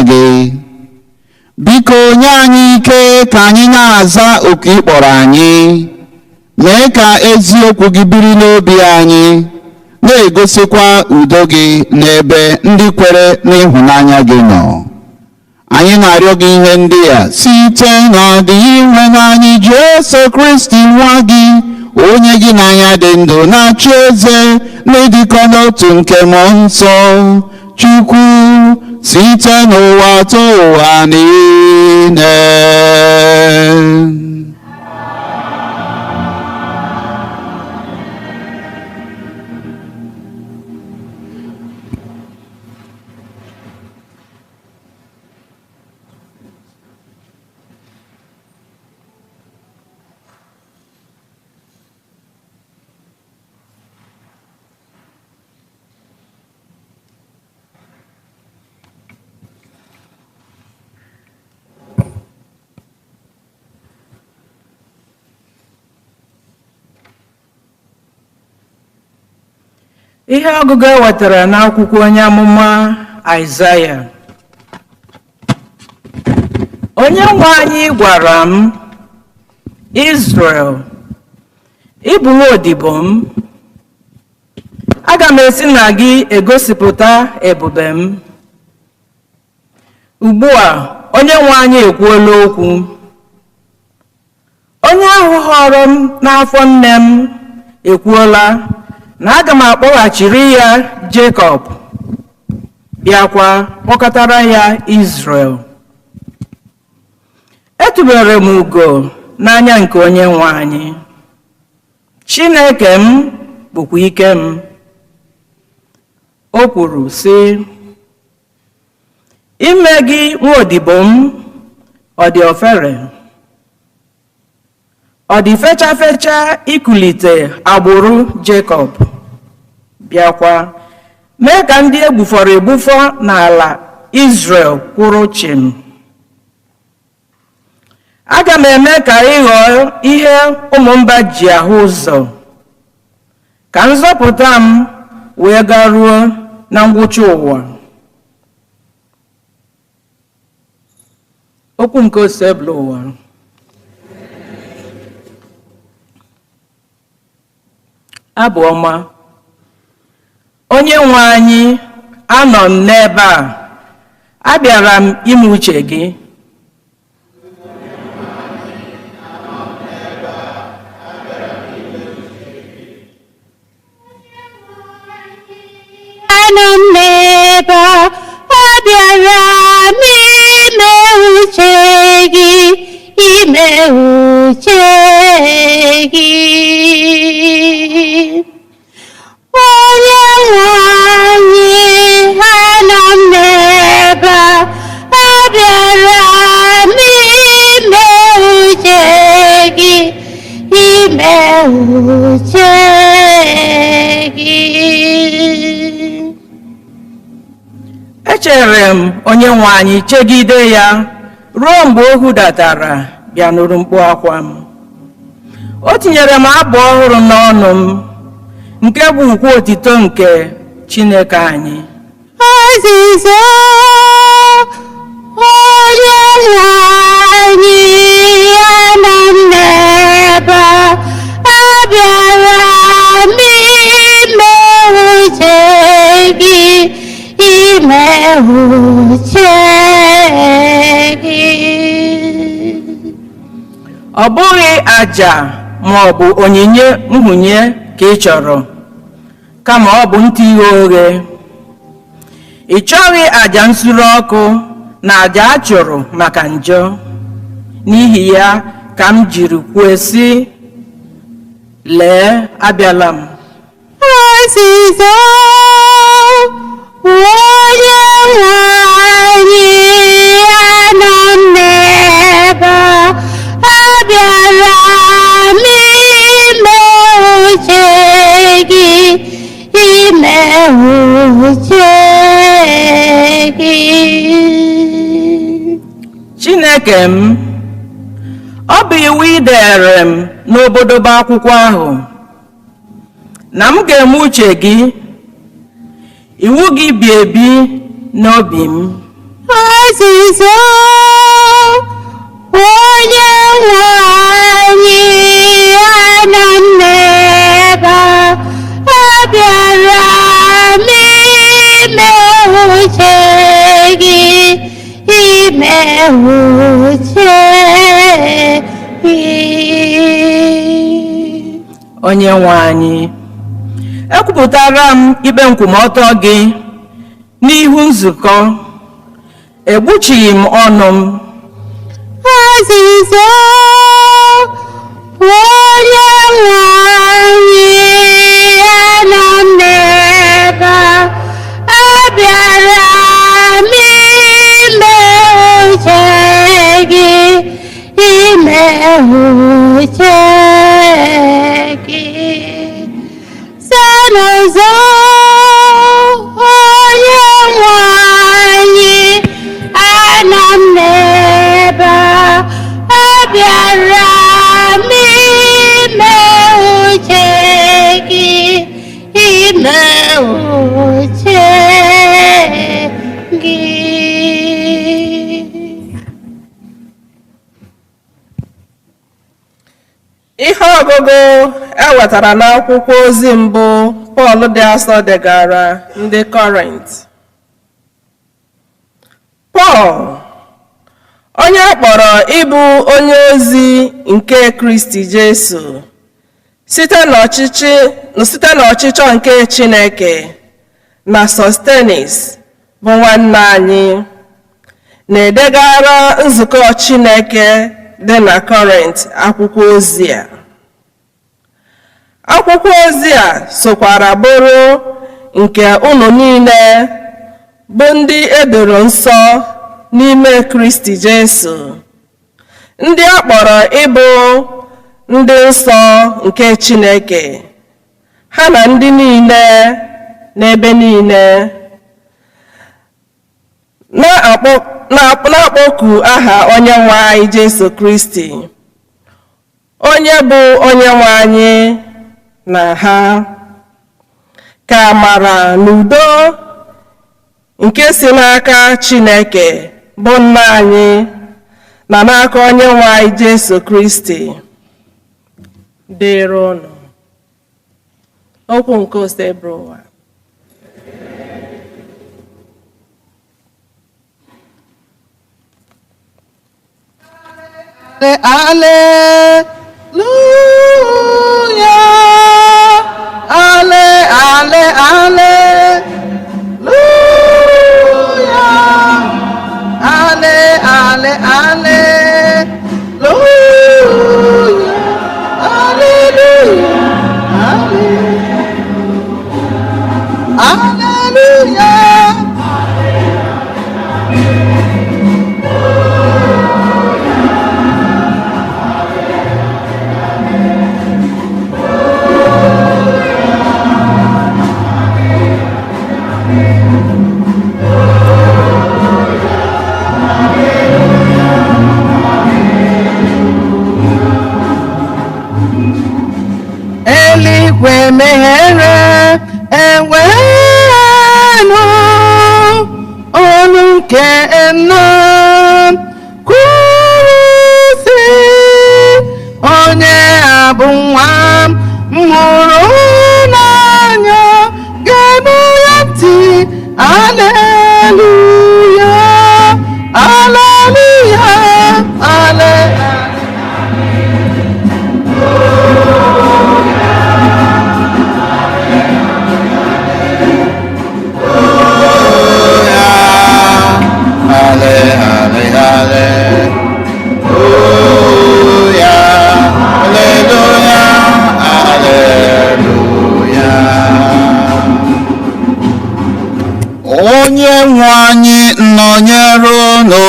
gị. Biko nye anyị ike ka anyị na-aza oku ị kpọrọ anyị. Mee ka eziokwu gị biri n'obi anyị, na-egosikwa udo gị n'ebe ndị kwere n'ịhụnanya gị nọ. Anyị na-arịọ gị ihe ndị a site n'ọdịghị nwe n'anyị Jesu Kristi nwa gị, onye gị na ya dị ndụ na-achị eze n'ịdịkọ n'otu nke mmụọ nsọ, Chukwu site n'ụwa atọ ụwa niile. Ihe ọgụgụ ewetara n'akwụkwọ onye amụma Aịzaya. Onye nwe anyị gwara m, Izrel, ị bụ nwaodibo m, aga m esi na gị egosipụta ebube m. Ugbu a onye nwe anyị ekwuola okwu. Onye ahụ họrọ m n'afọ nne m ekwuola na aga m akpọghachiri ya Jekọb, bịakwa kpọkọtara ya Izrel. Etubere m ugo n'anya nke onye nwe anyị. Chineke m bụkwa ike m. O kwuru sị, ime gị nwaodibo m ọ dị ofere, ọ dị fecha fecha ikulite agbụrụ Jekọb, bịakwa mee ka ndị egbufọrọ egbufọ n'ala Izrel kwụrụ chịm. Aga m eme ka ị ghọọ ihe ụmụ mba ji ahụ ụzọ, ka nzọpụta m wee garuo na ngwụcha ụwa. Okwu nke osebụla ụwa. Abụ ọma. Onye nwe anyị, anọ m n'ebe a, abịara m ime uche gị. Anọ m n'ebe a, abịara m ime uche gị, ime uche gị. Onye nwe anyị, anọ m n'ebe a, abịara m ime uche gị, ime uche gị. Echere m onye nwe anyị chegide ya ruo mgbe o hudatara bịa nụrụ mkpu akwa m. O tinyere m abụ ọhụrụ n'ọnụ m, nke bụ ukwu otito nke Chineke anyị. Aziza onye nwe anyị, anọ m n'ebe a, abịara m ime uche gị, ime uche gị. Ọ bụghị àjà ma ọ bụ onyinye nhụnye ka ị chọrọ, kama ọ bụ ntị ighe oghe. Ị chọghị àjà nsure ọkụ na àjà a chụrụ maka njọ. N'ihi ya ka m jiri kwuo sị, lee, abịala m. Aziza onye nwe anyị, anọ m n'ebe a, abịara m ime uche gị, ime uche gị. Chineke m, ọ bụ iwu i deere m n'obodobe akwụkwọ ahụ na m ga-eme uche gị. Iwu gị bi ebi n'obi m. Azizo onye nwe anyị anọ n'ebe abịara m ime uche gị ime uche gị. onye nwe anyị, ekwupụtara m ikpe nkwụmọtọ gị n'ihu nzukọ, egbuchighị m ọnụ m. Azizo onye nwe anyị anọ n'ebe abịara m ime uche gị ime uche gị. Sanozo onye nwe anyị anọ n'ebe abịara m ime uche gị ime uche gị. Ihe ọgụgụ ewetara n'akwụkwọ ozi mbụ Pọl dị asọ degara ndị Kọrint. Pọl, onye akpọrọ ịbụ onye ozi nke Kristi Jesu site n'ọchịchọ nke Chineke, na Sostenes bụ nwanne anyị, na-edegara nzukọ Chineke dị na Kọrint akwụkwọ ozi a. Akwụkwọ ozi a sokwara bụrụ nke unu niile bụ ndị edoro nsọ n'ime Kristi Jesu, ndị a kpọrọ ịbụ ndị nsọ nke Chineke, ha na ndị niile n'ebe niile na-akpọku aha onye nwe anyị Jesu Kristi, onye bụ onye nwe anyị na ha. Ka amara na udo nke si n'aka Chineke bụ nna anyị na n'aka onye nwe anyị Jesu Kristi dịrị unu. Okwu nke Osebrowa. Alleluia, alle, alle, alleluia, alle, alle, alleluia, alleluia, alleluia. Eluigwe meghere, enwenu olu nke nna kwusi, onye a bụ nwa m mụrụ n'anya, ga-eme ya ntị. Alleluia, alleluia, alleluia. Onye nwe anyị nọnyere unu.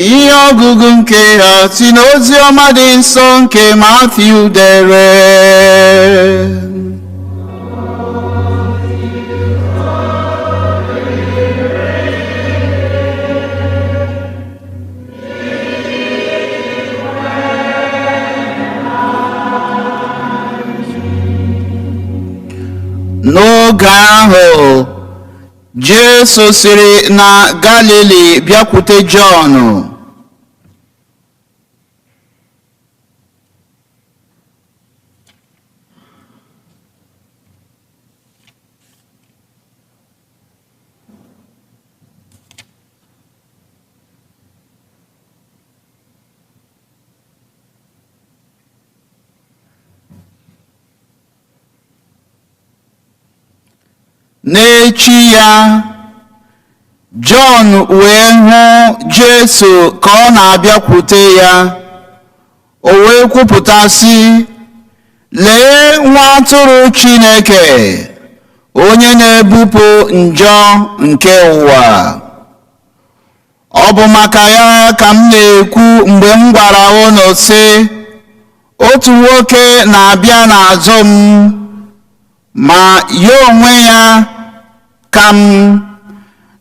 Ihe ọgụgụ nke ha si n'ozi ọma dị nsọ nke Matiu dere. N'oge ahụ Jesu siri na Galili bịakwute Jọn. N'echi ya, Jọn wee hụ Jesu ka ọ na-abịakwute ya. O wee kwupụta sị, lee nwa atụrụ Chineke, onye na-ebupụ njọ nke ụwa. Ọ bụ maka ya ka m na-ekwu mgbe m gwara unu sị, otu nwoke na-abịa n'azụ m, ma ya onwe ya ka m,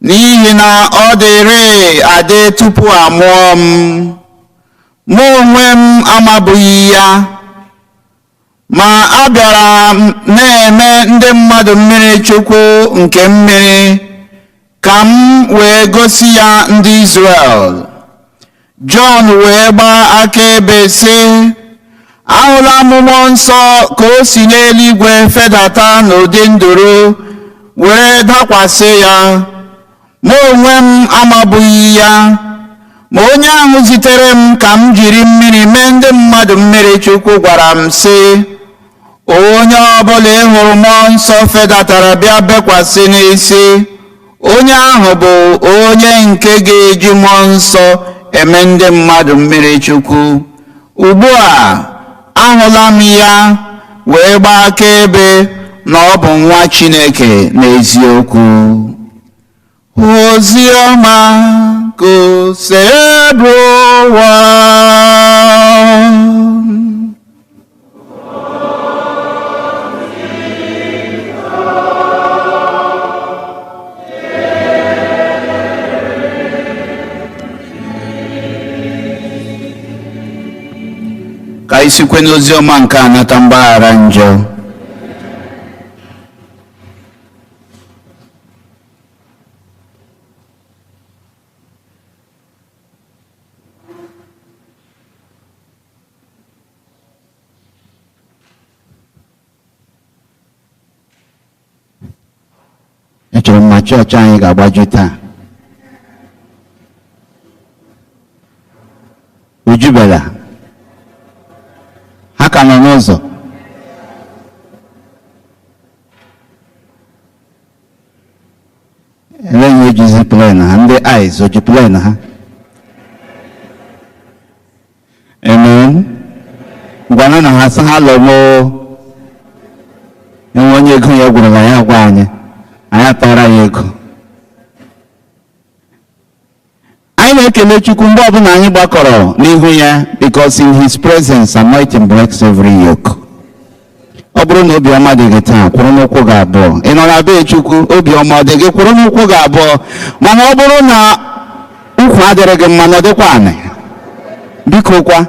n'ihi na ọ dịrị adị tupu amụọ m. Mụ onwe m amabụghị ya, ma a bịara na-eme ndị mmadụ mmiri chukwu nke mmiri ka m wee gosi ya ndị Izrel. Jọn wee gbaa akaebe sị, ahụla m Mmụọ Nsọ ka o si n'eluigwe fedata n'ụdị nduru were dakwasị ya. Mụ onwe m amabụghị ya, ma onye ahụ zitere m ka m jiri mmiri mee ndị mmadụ mmiri chukwu gwara m sị, onye ọbụla ị hụrụ Mmụọ Nsọ fedatara bịa bekwasị n'isi, onye ahụ bụ onye nke ga-eji Mmụọ Nsọ eme ndị mmadụ mmiri chukwu. Ugbu a ahụla m ya wee gbaa akaebe na ọ bụ nwa Chineke n'eziokwu. Oziọma ka o si ebu ụwa. Ka anyị sikwe n'oziọma nke a nata mgbaghara njọ. Echere m ma chọọchị anyị ga-agbaju taa. Ujubela ha ka nọ n'ụzọ. Enweghị ejizi plen ha, ndị eyes oji plen ha. Amen. Ngwana na ha sị ha lọmo. Enwe onye ego ya gwụrụ na ya gwa anyị atara ya ego. Anyị na-ekele Chukwu mgbe ọbụla anyị gbakọrọ n'ihu ya, because in his presence anointing breaks every yoke. Ọ bụrụ na obiọma dị gị taa, kwụrụ n'ụkwụ gị abụọ. Ị nọ na be Chukwu, obiọma dị gị, kwụrụ n'ụkwụ gị abụọ. Mana ọ bụrụ na ụkwụ adịrị gị mma, nọdụkwa anị. Biko kwa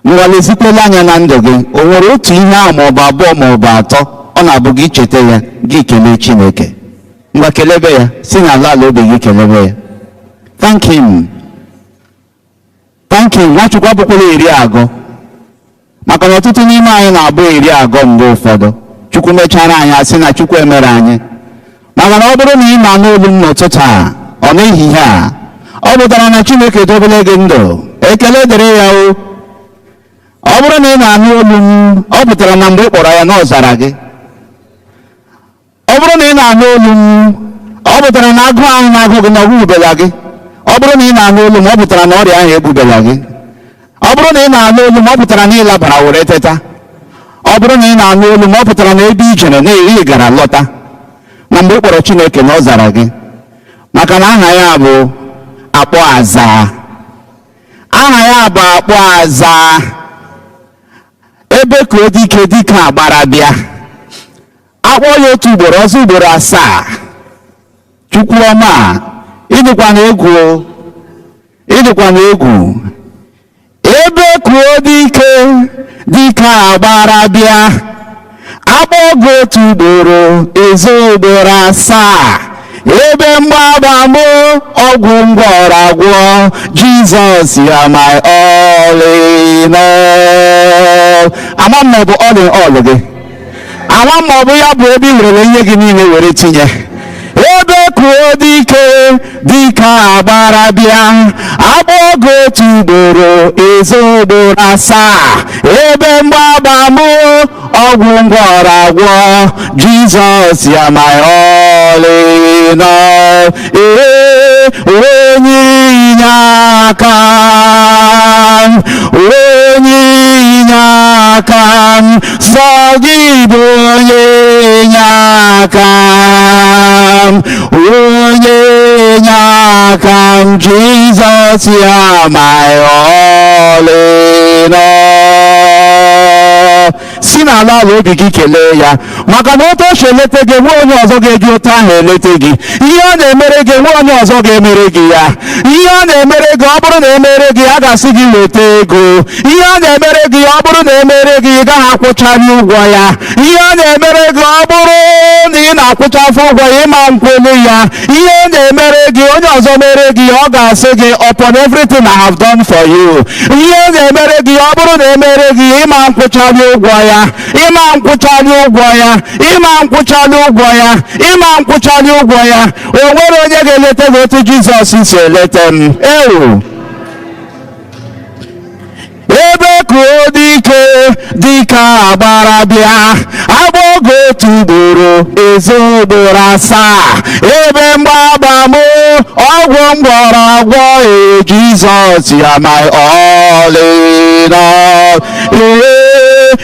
nwalezikwela anya na ndụ gị. O nwere otu ihe ahụ ma ọ bụ abụọ ma ọ bụ atọ ọ na-abụ gị cheta ya, gị kelee Chineke. Ngwa kelebe ya, si n'ala ala obi gị kelebe ya. Thank him. Thank him. Nwachukwu abụkwala eri agọ, maka na ọtụtụ n'ime anyị na-abụ eri agọ mgbe ụfọdụ. Chukwu mechara anyị asị na Chukwu emere anyị. Maka na ọ bụrụ na ị na-anụ olu m n'ụtụtụ a, ọ n'ehihie a, ọ pụtara na Chineke dobere gị ndụ. Ekele dịrị ya o. Ọ bụrụ na ị na-anụ olu m, ọ pụtara na mgbe ị kpọrọ ya na ọ zara gị. Ọ bụrụ na ị na-anụ olu m, ọ pụtara na agụụ ahụ na-agụ gị na ọ gbubela gị. Ọ bụrụ na ị na-anụ olu m, ọ pụtara na ọrịa ahụ egbubela gị. Ọ bụrụ na ị na-anụ olu m, ọ pụtara na ị labara were teta. Ọ bụrụ na ị na-anụ olu m, ọ pụtara na ebe ijere na ị gara lọta, na mgbe ị kpọrọ Chineke na ọ zara gị. Maka na aha ya bụ akpọ aza. Aha ya bụ akpọ aza. Ebe ka o dike dike agbara bịa. Akpọ ya otu ugboro, ọzọ ugboro asaa. Chukwu ọma, ịdịkwa na egwu, ịdịkwa na egwu. Ebe ka o dike dịka agbara bịa agbago otu ugboro ezo ugboro asaa ebe mgbaba m ọgwụ ngwọrọ agwọ Jesus you are my all in all. Ama m ọ bụ all in all gị, ama m ọ bụ ya bụ ebe i werere ihe gị niile were tinye. Ebe kuo dike dịka agbara bịa agbago otu ugboro ezo ugboro asaa ebe mgbaba m ọgwụ ngwọrọ agwọ Jesus you are my all in all. Onye inye aka m, onye inye aka m, sọ gị bụ onye inye aka m, onye inye aka m, Jesus you are my all in all. Si n'ala ala obi gị kelee ya, maka na otu o si elete gị nwe onye ọzọ ga-eji otu ahụ elete gị. Ihe ọ na-emere gị nwe onye ọzọ ga-emere gị ya. Ihe ọ na-emere gị ọ bụrụ na emere gị a ga-asị gị weta ego. Ihe ọ na-emere gị ọ bụrụ na emere gị ị gaghị akwụchari ụgwọ ya. Ihe ọ na-emere gị ọ bụrụ na ị na-akwụcha afọ ụgwọ ya ịma nkwelu ya. Ihe ọ na-emere gị onye ọzọ mere gị ọ ga-asị gị upon everything I have done for you. Ihe ọ na-emere gị ọ bụrụ na emere gị ịma nkwụchari ụgwọ ya, ịma nkwụchari ụgwọ ya, ịma nkwụchari ụgwọ ya, ịma nkwụchari ụgwọ ya. O nwere onye ga-eleta gị otu Jizọs si eleta m. Ebe kuo dike dịka agbara bịa agbago otu ugboro ezo ugboro asaa ebe mgbaba m ọgwụ ngwọrọ agwọ Jesus you are my all in all.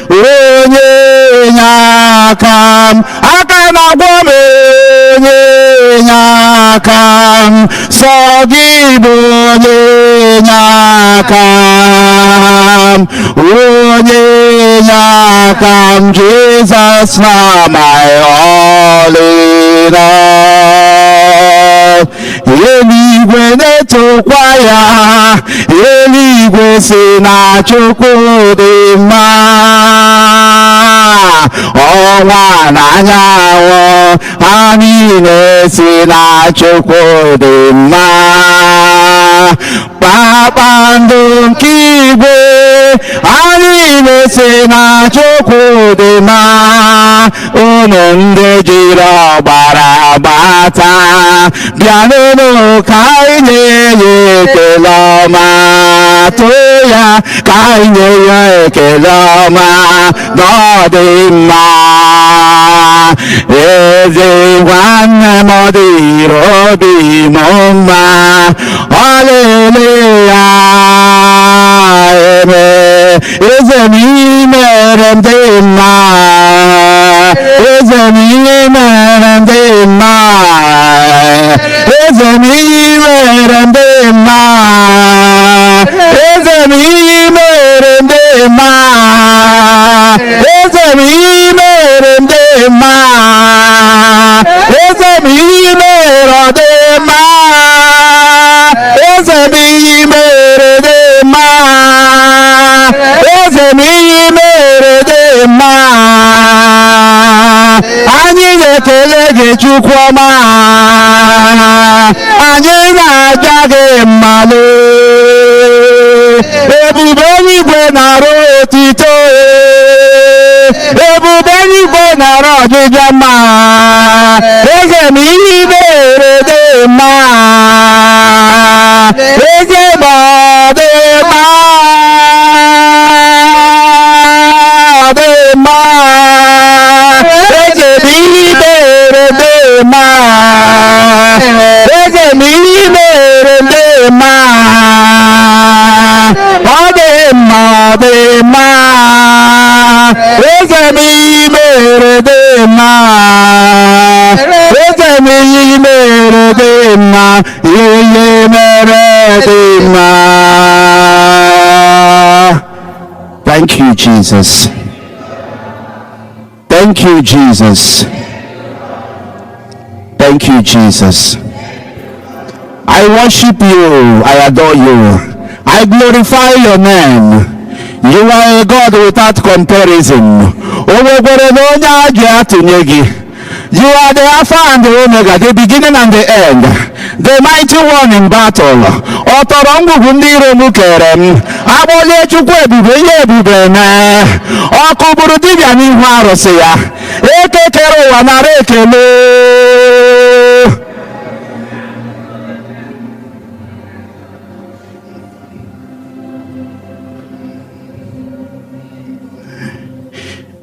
Onye inye aka m, aka na-agwọ m, onye inye aka m, sọ gị bụ onye inye aka m, onye inye aka m, Jesus na my all in all. Eluigwe na-etokwa ya, eluigwe si na Chukwu dị mma, ọnwa na anyanwụ ha niile si na Chukwu dị mma, kpakpando nke igwe ha niile si na Chukwu dị mma. Unu ndị jiri ọgbara gbata bịanụnụ ka anyị nye ya ekele ọma, too ya ka anyị nye ya ekele ọma na ọ dị mma. Eze nwanne m ọ dịrị obi m mma, haleluya eme. Eze m ị mere m dị mma, eze m ị mere m dị mma, eze m ị mere m dị mma, eze m ị mere m dị mma, eze m ị mere m dị mma, eze m ị mere ọ dị mma, eze m ị mere dị mma, eze m ị mere dị mma. Anyị na-ekele gị Chukwu ọma, anyị na-aja gị mmalụ, ebube eluigwe na-arụ otito, ebube eluigwe na-arụ ọjịja mma, eze m ihe mere dị mma, eze m ọ dị mma, ọ dị mma, eze m ihe mere dị mma, eze m ihe mere dị mma, ọ dị mma, ọ dị mma, eze m ihe mere dị mma, eze m ihe mere dị mma, ihe mere dị mma. Thank you, Jesus. Thank you, Jesus. Thank you, Jesus. I worship you. I adore you. I glorify your name. You are a God without comparison. You are the Alpha and the Omega, the beginning and the end, the mighty one in battle. Otorongu gundiro mukerem. Abole chukwe ebube ye ebube na. Okuburu dibia ni hwarose ya. Eke kero wanare ekele.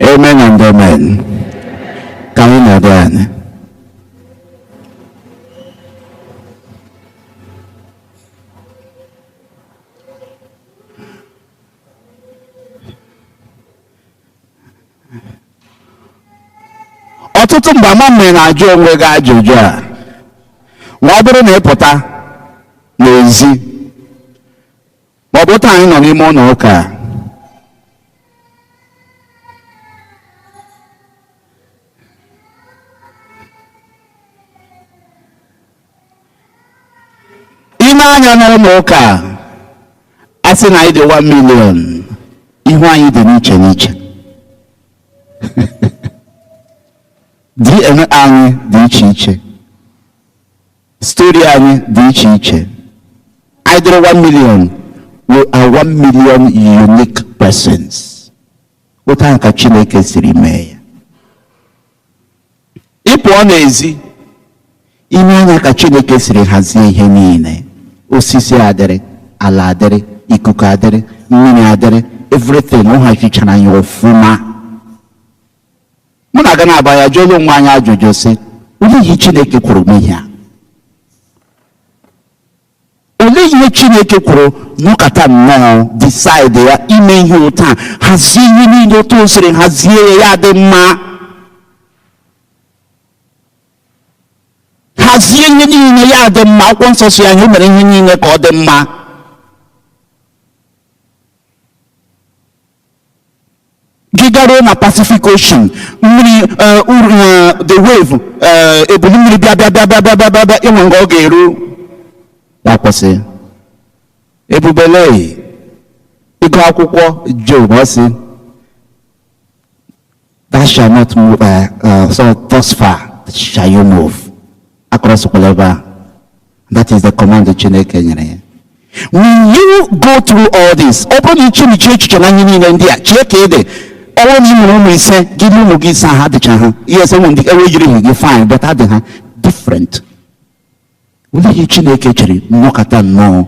Amen and amen. Can we know that? Ọtụtụ mgbe ama na-ajụ onwe gị ajụjụ a ma ọ bụrụ na ị pụta n'ezi ma ọ bụ taa anyị nọ n'ime ụlọ ụka ime anya n'ụlọ ụka a sị na anyị dị 1 million, ihu anyị dị n'iche n'iche. DNA anyị dị iche iche, story anyị dị iche iche. I did 1 million. We are 1 million unique persons. Otu ahụ ka Chineke siri mee ya. Ịpụọ n'ezi, ime anya ka Chineke siri hazie ihe niile. Osisi adịrị, ala adịrị, ikuku adịrị, mmiri adịrị, everything ọ hachichara ya ọfụma. Mụ na-aga na-aba ya jụọ onwe anyị ajụjụ sị, olee ihe Chineke kwuru n'ihe a? Olee ihe Chineke kwuru nọkọta nnọọ decide ya ime ihe ụtọ a, hazie ihe niile otu o siri hazie ya dị mma. Hazie ihe niile ya dị mma. Akwụkwọ nsọ si anyị o mere ihe niile ka ọ dị mma. Gigaro na Pacific Ocean, mmiri the wave, ebuli mmiri bịa ịnwe nga ọ ga-eru ya kwụsị. Ebubele ịgụ akwụkwọ Job ọ sị, that shall not move, so thus far shall you move across whatever. That is the command that Chineke nyere ya. When you go through all this, open your echiche na anyị niile ndị a Chineke ede ọwụ na ịmụrụ ụmụ ise gị na ụmụ gị ise ha dịcha ha ihe sị ndị ewe jiri gị fine but adị ha different. Olee ihe Chineke chere nnọkọta nnọọ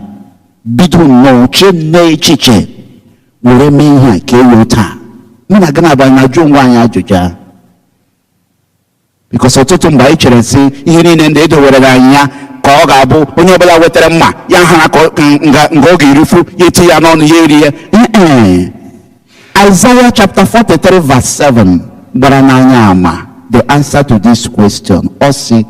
bido nnọọ chee n'echiche were mee ihe a ka ewe taa. Mụ na gị na-abanye na jụọ onwe anyị ajụjụ a, because ọtụtụ mgbe anyị chere sị ihe niile ndị edowere anyị ya ka ọ ga-abụ onye ọbụla wetara mma ya hara ka ọ ga-erifu ya eti ya n'ọnụ ya eri ya. Isaiah chapter 43 verse 7 gbara n'anya ama the answer to this question. Ọ sị,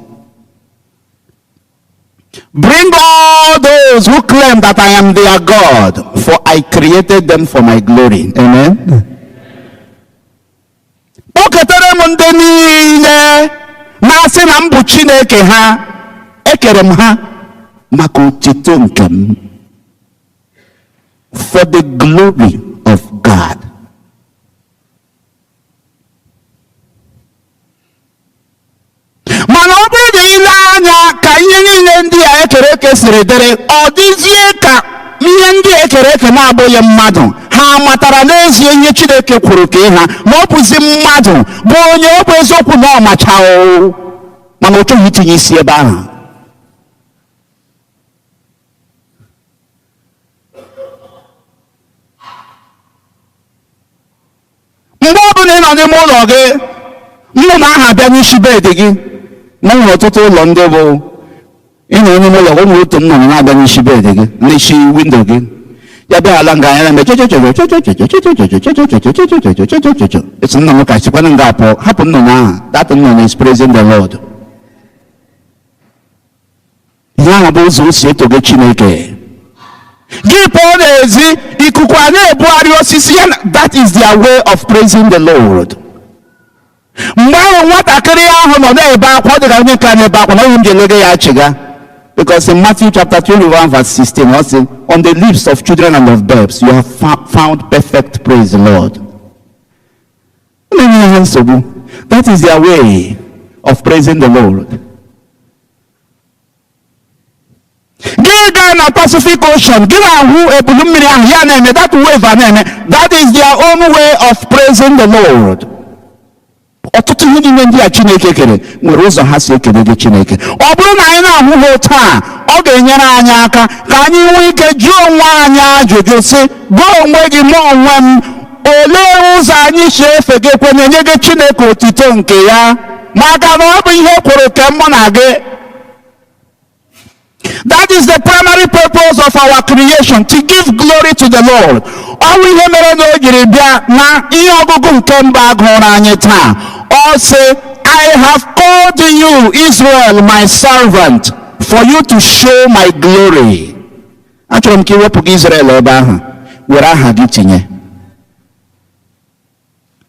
bring all those who claim that I am their God, for I created them for my glory. Amen. Kpọketere m ndị niile na-asị na m bụ Chineke ha, ekere m ha maka otuto nke m, for the glory of God. Mana ọ bụrụ na ile anya ka ihe niile ndị a ekere eke siri dịrị, ọ dịzie ka ihe ndị ekere eke na-abụghị mmadụ. Ha matara n'ezie ihe Chineke kwuru ka ha, ma ọ bụzi mmadụ bụ onye ọ bụ eziokwu na ọ machaghị, mana ọ chọghị itinye isi ebe ahụ. Mgbe ọ bụla ị nọ n'ime ụlọ gị, nnụnụ ahụ abịa n'isi bedị gị. Na nwere ọtụtụ ụlọ ndị bụ ị nọ n'ime ụlọ, o nwere otu nnụnụ na-abịa n'isi bedị gị, n'isi windo gị. Ya bịa ala nga anya na-eme esi nnụnụ ka sikwana nga apụ, hapụ nnụnụ ahụ. That nnụnụ is praising the Lord. Ihe ahụ bụ ụzọ o si etoge Chineke. Gị pụọ n'ezi, ikuku a na-ebugharị osisi ya. That is their way of praising the Lord. Mgbe ahụ nwatakịrị ahụ nọ na-ebe akwa, ọ dịka onye ka na-ebe akwa, na onye m ga-elege ya achịga. Because in Matthew chapter 21 verse 16, also, on the lips of children and of babes, you have found perfect praise, the Lord. That is their way of praising the Lord. That is their own way of praising the Lord. Ọtụtụ ihe niile ndị a Chineke kere nwere ụzọ ha si ekele gị Chineke. Ọ bụrụ na anyị na-ahụhụ taa, ọ ga-enyere anyị aka ka anyị nwee ike jụọ onwe anyị ajụjụ sị, gwa onwe gị ma onwe m, olee ụzọ anyị si efe gị kwenye nye gị Chineke otito nke ya, maka na ọ bụ ihe kwuru ka mụ na gị. That is the primary purpose of our creation, to give glory to the Lord. All we have mere na o jiri bịa na ihe ọgụgụ nke mba agụrụ anyị taa. All say, I have called you, Israel, my servant, for you to show my glory. Achọrọ m ka iwepụ gị Israel ebe ahụ, were aha gị tinye.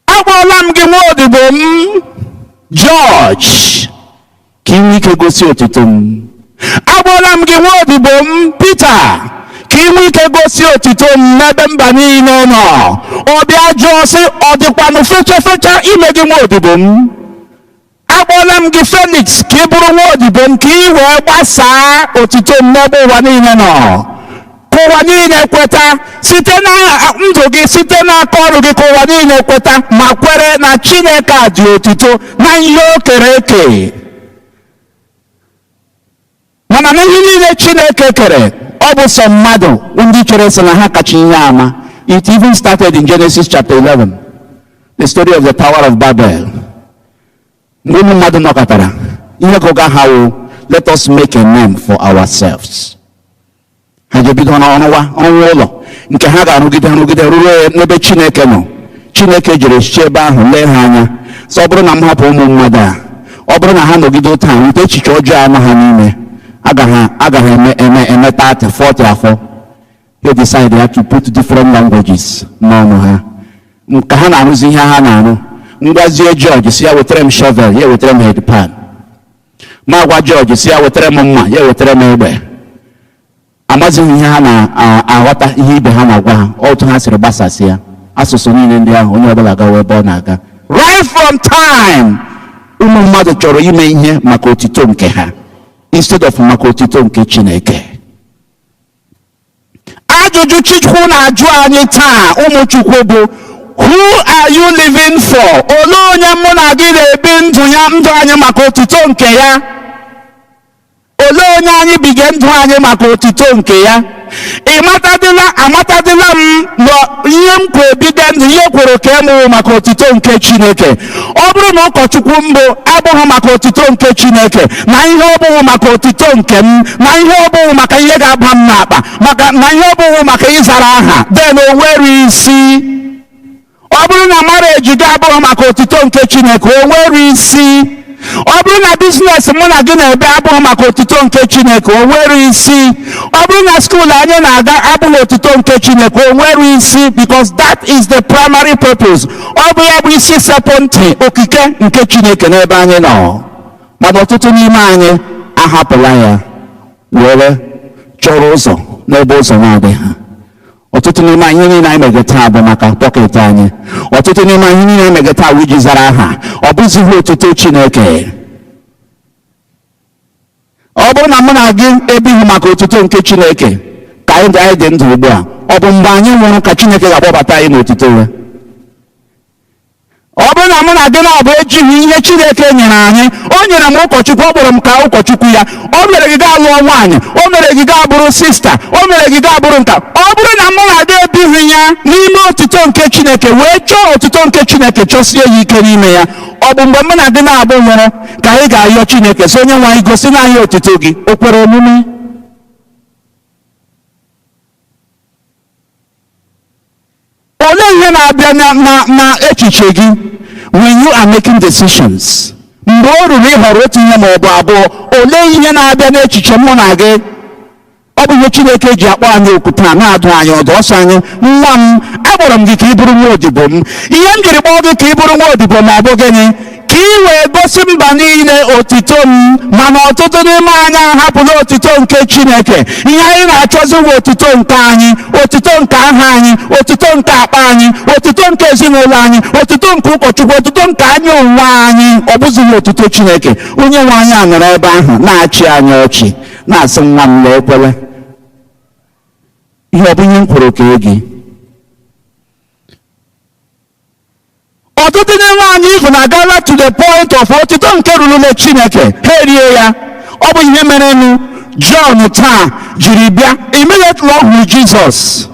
Agwala m gị nwa odibo m, George, ka ị nwee ike gosi otuto m. Agwala m gị nwa odibo m, Peter, ka ị nwee ike gosi otuto m n'ebe mba niile nọ. Ọ bịa jụọ sị, ọ dịkwanụ fecha fecha ime gị nwa odibo m. Agwala m gị Felix, ka ị bụrụ nwa odibo m, ka ị wee gbasaa otuto m n'ebe ụwa niile nọ. Ka ụwa niile kweta site na ndụ gị, site n'aka ọrụ gị, ka ụwa niile kweta ma kwere na Chineke a dị otuto na ihe o kere eke. Mana n'ihe niile Chineke kere, ọ bụ sọ mmadụ ndị chere sị na ha kacha ihe ama. It even started in Genesis chapter 11, the story of the Tower of Babel. Mgbe ụmụ mmadụ nọkọtara, ihe gụga ha wụ, let us make a name for ourselves. Ha je bido ọrụ ụlọ nke ha ga-arụgide ruo n'ebe Chineke nọ. Chineke jere echiche ebe ahụ lee ha anya. So ọ bụrụ na m hapụ ụmụ mmadụ a, ọ bụrụ na ha nọgide otu a, nweta echiche ọjọọ anọ ha n'ime, agaghị eme 30, 40 afọ. He decided to put different languages n'ọnụ ha. Ka ha na-arụzi ihe ha na-arụ, ngwazie George si ya wetara m shovel, ya wetara m headpan. Ma gwa George si ya wetara m mma, ya wetara m egbe. Amazighị ihe ha na-aghọta ihe ibe ha na-agwa ha, otu ha siri gbasasị ya. Asụsụ niile ndị ahụ, onye ọbụla gawa ebe ọ na-aga. Right from time, ụmụ mmadụ chọrọ ime ihe maka otito nke ha, instead of maka otito nke Chineke. Ajụjụ Chukwu na-ajụ anyị taa, ụmụ Chukwu, bụ who are you living for? Olee onye mụ na gị na-ebi ndụ anyị maka otito nke ya? Olee onye anyị biga ndụ anyị maka otito nke ya? Amatadịla m na ihe m kwuru ebiga ndụ, ihe kwuru ka emụrụ maka otito nke Chineke. Ọ bụrụ na ụkọchukwu mbụ abụghị maka otito nke Chineke, na ihe ọ bụghị maka otito nke m, na ihe ọ bụghị maka ihe ga-aba m n'akpa, na ihe ọ bụghị maka ịzara aha, then o nwere isi. Ọ bụrụ na marriage gị abụghị maka otito nke Chineke, o nwere isi. Ọ bụrụ na biznes mụ na gị na-ebe abụghị maka otito nke Chineke, o nwere isi. Ọ bụrụ na skuul anyị na-aga abụghị otito nke Chineke, o nwere isi, because that is the primary purpose. Ọ bụ ya bụ isi sekpụ ntị okike nke Chineke n'ebe anyị nọ. Mana ọtụtụ n'ime anyị ahapụla ya, were chọrọ ụzọ n'ebe ụzọ na-adịghị ha. Ọtụtụ n'ime anyị niile anyị meghe taa bụ maka pọket anyị. Ọtụtụ n'ime anyị niile anyị meghe taa iji zara aha, ọ bụzighị otito Chineke. Ọ bụrụ na mụ na gị ebighị maka otito nke Chineke ka anyị dị ndụ ugbu a, ọ bụ mgbe anyị nwụrụ ka Chineke ga-akpọbata anyị n'otito ya? Ọ bụrụ na mụ na gị na-abụ ejighị ihe Chineke nyere anyị, o nyere m ụkọchukwu, ọ kpọrọ m ka ụkọchukwu ya, o mere gị gaa lụọ nwaanyị, o mere gị gaa bụrụ sista, o mere gị gaa bụrụ nka. Ọ bụrụ na mụ na gị ebighị ya n'ime otito nke Chineke, wee chọọ otito nke Chineke, chọsie ya ike n'ime ya, ọ bụ mgbe mụ na gị na-abụ nwụrụ ka anyị ga-ayọ Chineke sị, onye nwe anyị, gosi na anyị otito gị. O kwere omume? Olee ihe na-abịa na echiche gị when you are making decisions? Mgbe o ruru ịhọrọ otu ihe ma ọ bụ abụọ, olee ihe na-abịa n'echiche mụ na gị? Ọ bụ ihe Chineke ji akpọ anyị oku taa, na-adụ anyị ọdụ ọsọ anyị. Nwa m, akpọrọ m gị ka ị bụrụ nwa odibo m. Ihe m jiri kpọọ gị ka ị bụrụ nwa odibo ma ọ bụ gịnị? Ka ị ị wee gosi mba niile otito m, mana ọtụtụ n'ime anyị ahapụla otito nke Chineke. Ihe anyị na-achọzi bụ otito nke anyị, otito nke aha anyị, otito nke akpa anyị, otito nke ezinụlọ anyị, otito nke ụkọchukwu, otito nke anyị onwe anyị. Ọ bụzighị otito Chineke. Onye nwe anyị anọrọ ebe ahụ na-achị anyị ọchị, na-asị nwa m na ekwele ihe ọ bụ ihe m kwuru ka gị. Ọtụtụ n'ime anyị ifụ na-agala to the point of otito nke rurule Chineke, ha erie ya. Ọ bụ ihe merenụ John taa jiri bịa immediately ọ hụrụ Jizọs.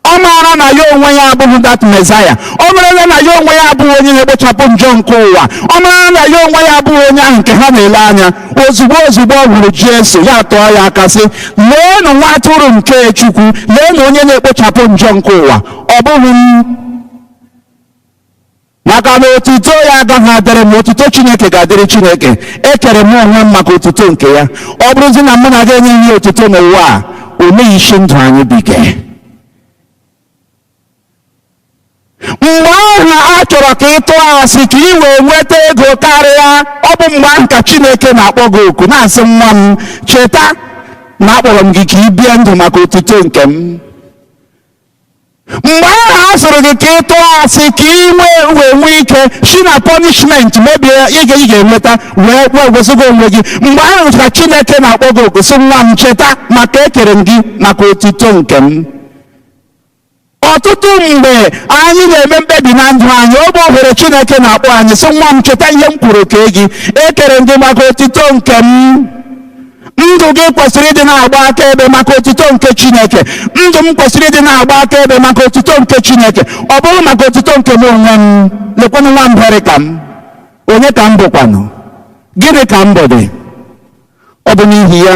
Ọ maara na ya onwe ya abụghị that Messiah. Ọ maara na ya onwe ya abụghị onye na-ekpochapụ njọ nke ụwa. Ọ maara na ya onwe ya abụghị onye ahụ nke ha na-ele anya. Ozugbo ọ hụrụ Jesu, ya tụọ ya aka sị, leenụ nwa atụrụ nke Chukwu, leenụ onye na-ekpochapụ njọ nke ụwa. Ọ bụghị m, maka na otito ya agaghị adịrị m, otito Chineke ga-adịrị Chineke. Ekere m onwe m maka otito nke ya. Ọ bụrụzi na mụ na gị enye ihe otito n'ụwa a, o meghị isi ndụ anyị bike. Mgbe ahụ a chọrọ ka ị tụọ asị ka ị wee nweta ego karịa, ọ bụ mgbe ahụ ka Chineke na-akpọ gị oku na-asị, nwa m, cheta na akpọrọ m gị ka ị bie ndụ maka otito nke m. Mgbe ahụ a sịrị gị ka ị tụọ asị ka ị wee nwee ike si na punishment mebie ị ga-enweta wee gozigo onwe gị. Mgbe ahụ ka Chineke na-akpọ gị oku sị, nwa m, cheta maka ekere m gị maka otito nke m. Ọtụtụ mgbe anyị na-eme mkpebi na ndụ anyị, ọ bụ ohere Chineke na-akpọ anyị sị, nwa m, cheta ihe m kwuru ka gị, ekere m gị maka otito nke m. Ndụ gị kwesịrị ịdị na-agba akaebe maka otito nke Chineke. Ndụ m kwesịrị ịdị na-agba akaebe maka otito nke Chineke. Ọ bụrụ maka otito nke m onwe m. Lekwanụ nwa mbere ka m, onye ka m bụkwanụ, gịnị ka m bụdị? Ọ bụ n'ihi ya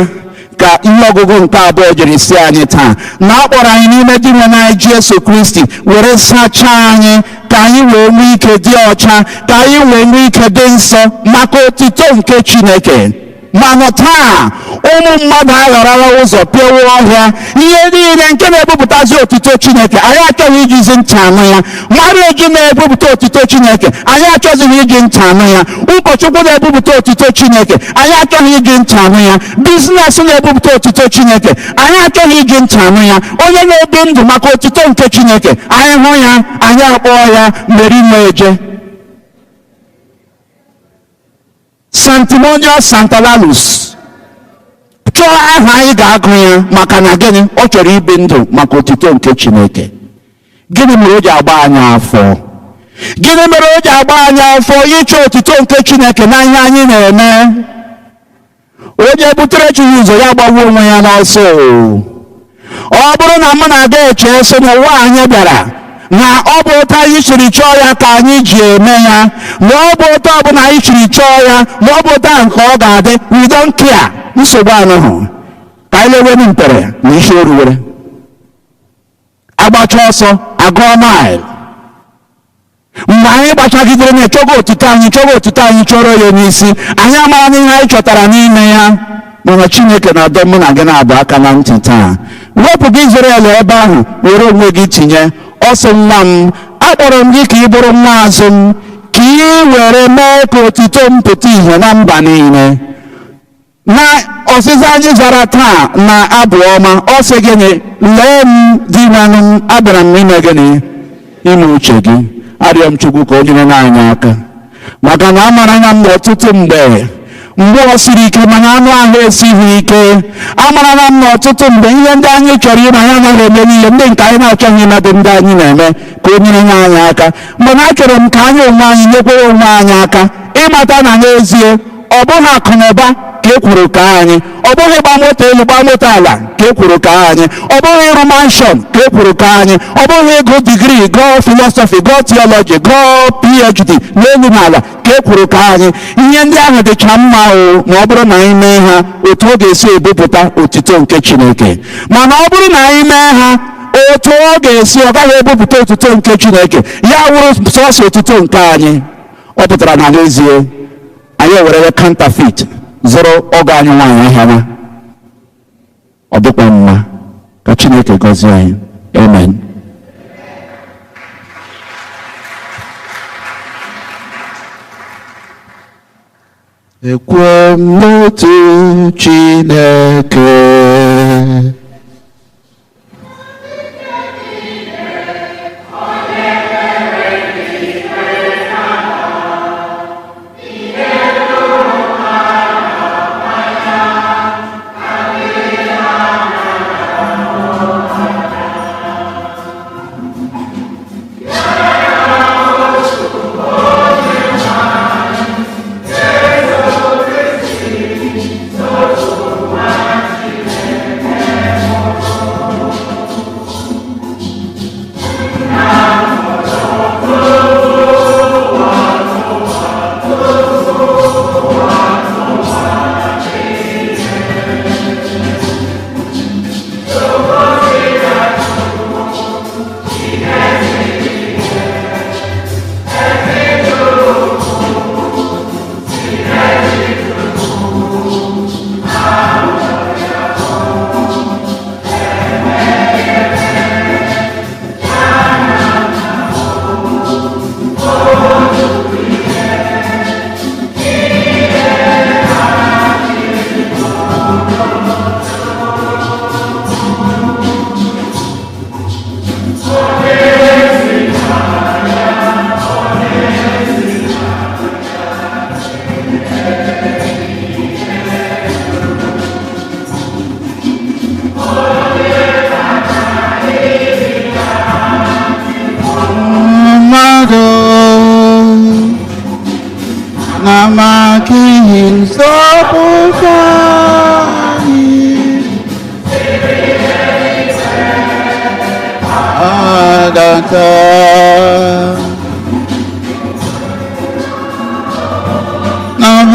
ka ihe ọgụgụ nke abụọ jiri si anyị taa na a kpọrọ anyị n'ime di nwe anyị Jesu Kristi were sachaa anyị ka anyị wee nwee ike dị ọcha, ka anyị wee nwee ike dị nsọ maka otito nke Chineke. Mana taa ụmụ mmadụ agharala ụzọ pịawa ọhịa ihe niile nke na-ebupụtazi otito Chineke. Anyị achọghị ijizi ntị anụ ya. Mmadụ eji na-ebupụta otito Chineke, anyị achọghịzi iji ntị anụ ya. Ụkọchukwu na-ebupụta otito Chineke, anyị achọghị iji ntị anụ ya. Biznes na-ebupụta otito Chineke, anyị achọghị iji ntị anụ ya. Onye na-ebi ndụ maka otito nke Chineke, anyị hụ ya, anyị akpọọ ya Merinweje, Sanctimonious Santalalus. Chọọ aha anyị ga-agụ ya, maka na gịnị? Ọ chọrọ ibi ndụ maka otito nke Chineke. Gịnị mere o ji agba anyị afọ? Gịnị mere o ji agba anyị afọ ịchọ otito nke Chineke na ihe anyị na-eme? Onye butere chi ụzọ ya gbawa onwe ya n'ọsọ. Ọ bụrụ na mụ na-aga eche so n'ụwa anyị bịara na ọ bụ otu anyị siri chọọ ya ka anyị ji eme ya, na ọ bụ otu ọbụla anyị siri chọọ ya, na ọ bụ otu ahụ ka ọ ga-adị, we don't care. Nsogbu anụhụ ka anyị lewe mpere na isi oruwere agbacha ọsọ agụọ mile. Mgbe anyị gbachagidere na chọgo otito anyị chọrọ ya n'isi, anyị amara n'ihe anyị chọtara n'ime ya. Mana Chineke na-adọ mụ na gị na-abụ aka na ntị taa. Wepụ gị Izrel ebe ahụ, were onwe gị tinye. Ọ sị, nwa m, akpọrọ m gị ka ị bụrụ nwa azụ m, ka ị were mee ka otito m pụta ìhè na mba niile. Na ọsịsa anyị zara taa na abụ ọma, ọ sị gịnị? Lee m, di nwanụ m, abịara m ime gịnị? Ime uche gị. Arịọ m Chukwu ka o nyere anyị aka, maka na amara ya m n'ọtụtụ mgbe ọ siri ike mana anụ ahụ esighị ike. Amara na m n'ọtụtụ mgbe ihe ndị anyị chọrọ ime anyị anaghị eme n'ihe ndị nke anyị na-achọghị ịmadị ndị anyị na-eme, ka o nyere anyị aka. Mana achọrọ m ka anyị onwe anyị nyekwara onwe anyị aka ịmata na n'ezie ọ bụghị akụ na ụba ka e kwuru ka anyị, ọ bụghị ịgba moto elu gba moto ala ka e kwuru ka anyị, ọ bụghị ịrụ manshọn ka e kwuru ka anyị, ọ bụghị ịgụ digrii, gụọ filọsọfị, gụọ tiọlọji, gụọ PhD n'elu na ala ka e kwuru ka anyị. Ihe ndị ahụ dịcha mma o, ma ọ bụrụ na anyị mee ha otu ọ ga-esi ebupụta otito nke Chineke. Mana ọ bụrụ na anyị mee ha otu ọ ga-esi, ọ gaghị ebupụta otito nke Chineke, ya wụrụ sọsọ otito nke anyị. Ọ pụtara na n'ezie anyị ewerere counterfeit zụrụ ọgọ anyị nwaanyị ahịa. Ọ dịkwa mma. Ka Chineke gọzie anyị. Amen. ekwe m n'otu Chineke.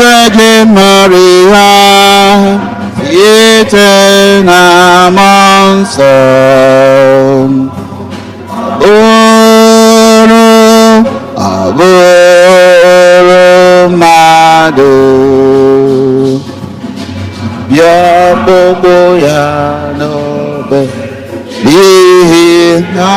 Virgin Maria, siete namonson, oro avoro madu, ya bobo ya nobe, na.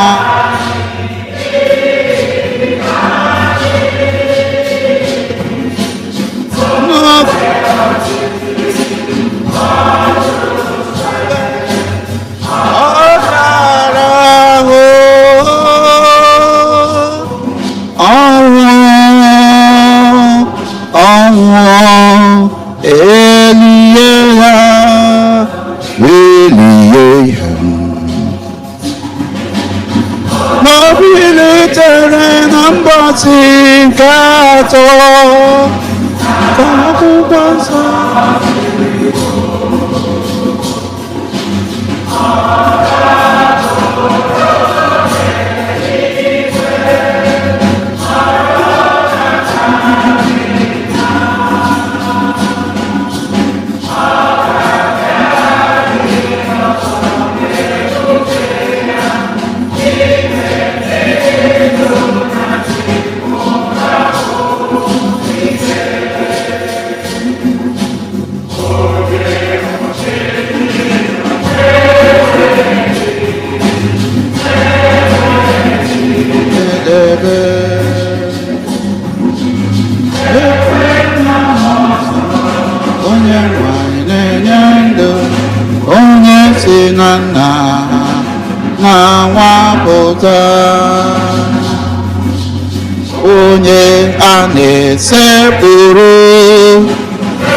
Onye a na-esepụrụ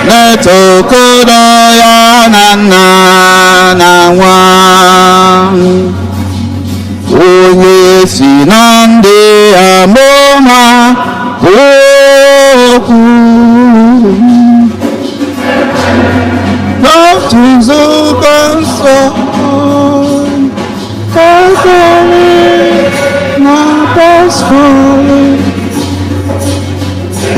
na-etokodo ya na nna na nwa, onye si na ndị amụma okwu n'otu nzukọ nsọ Katọlik na Apọstọlik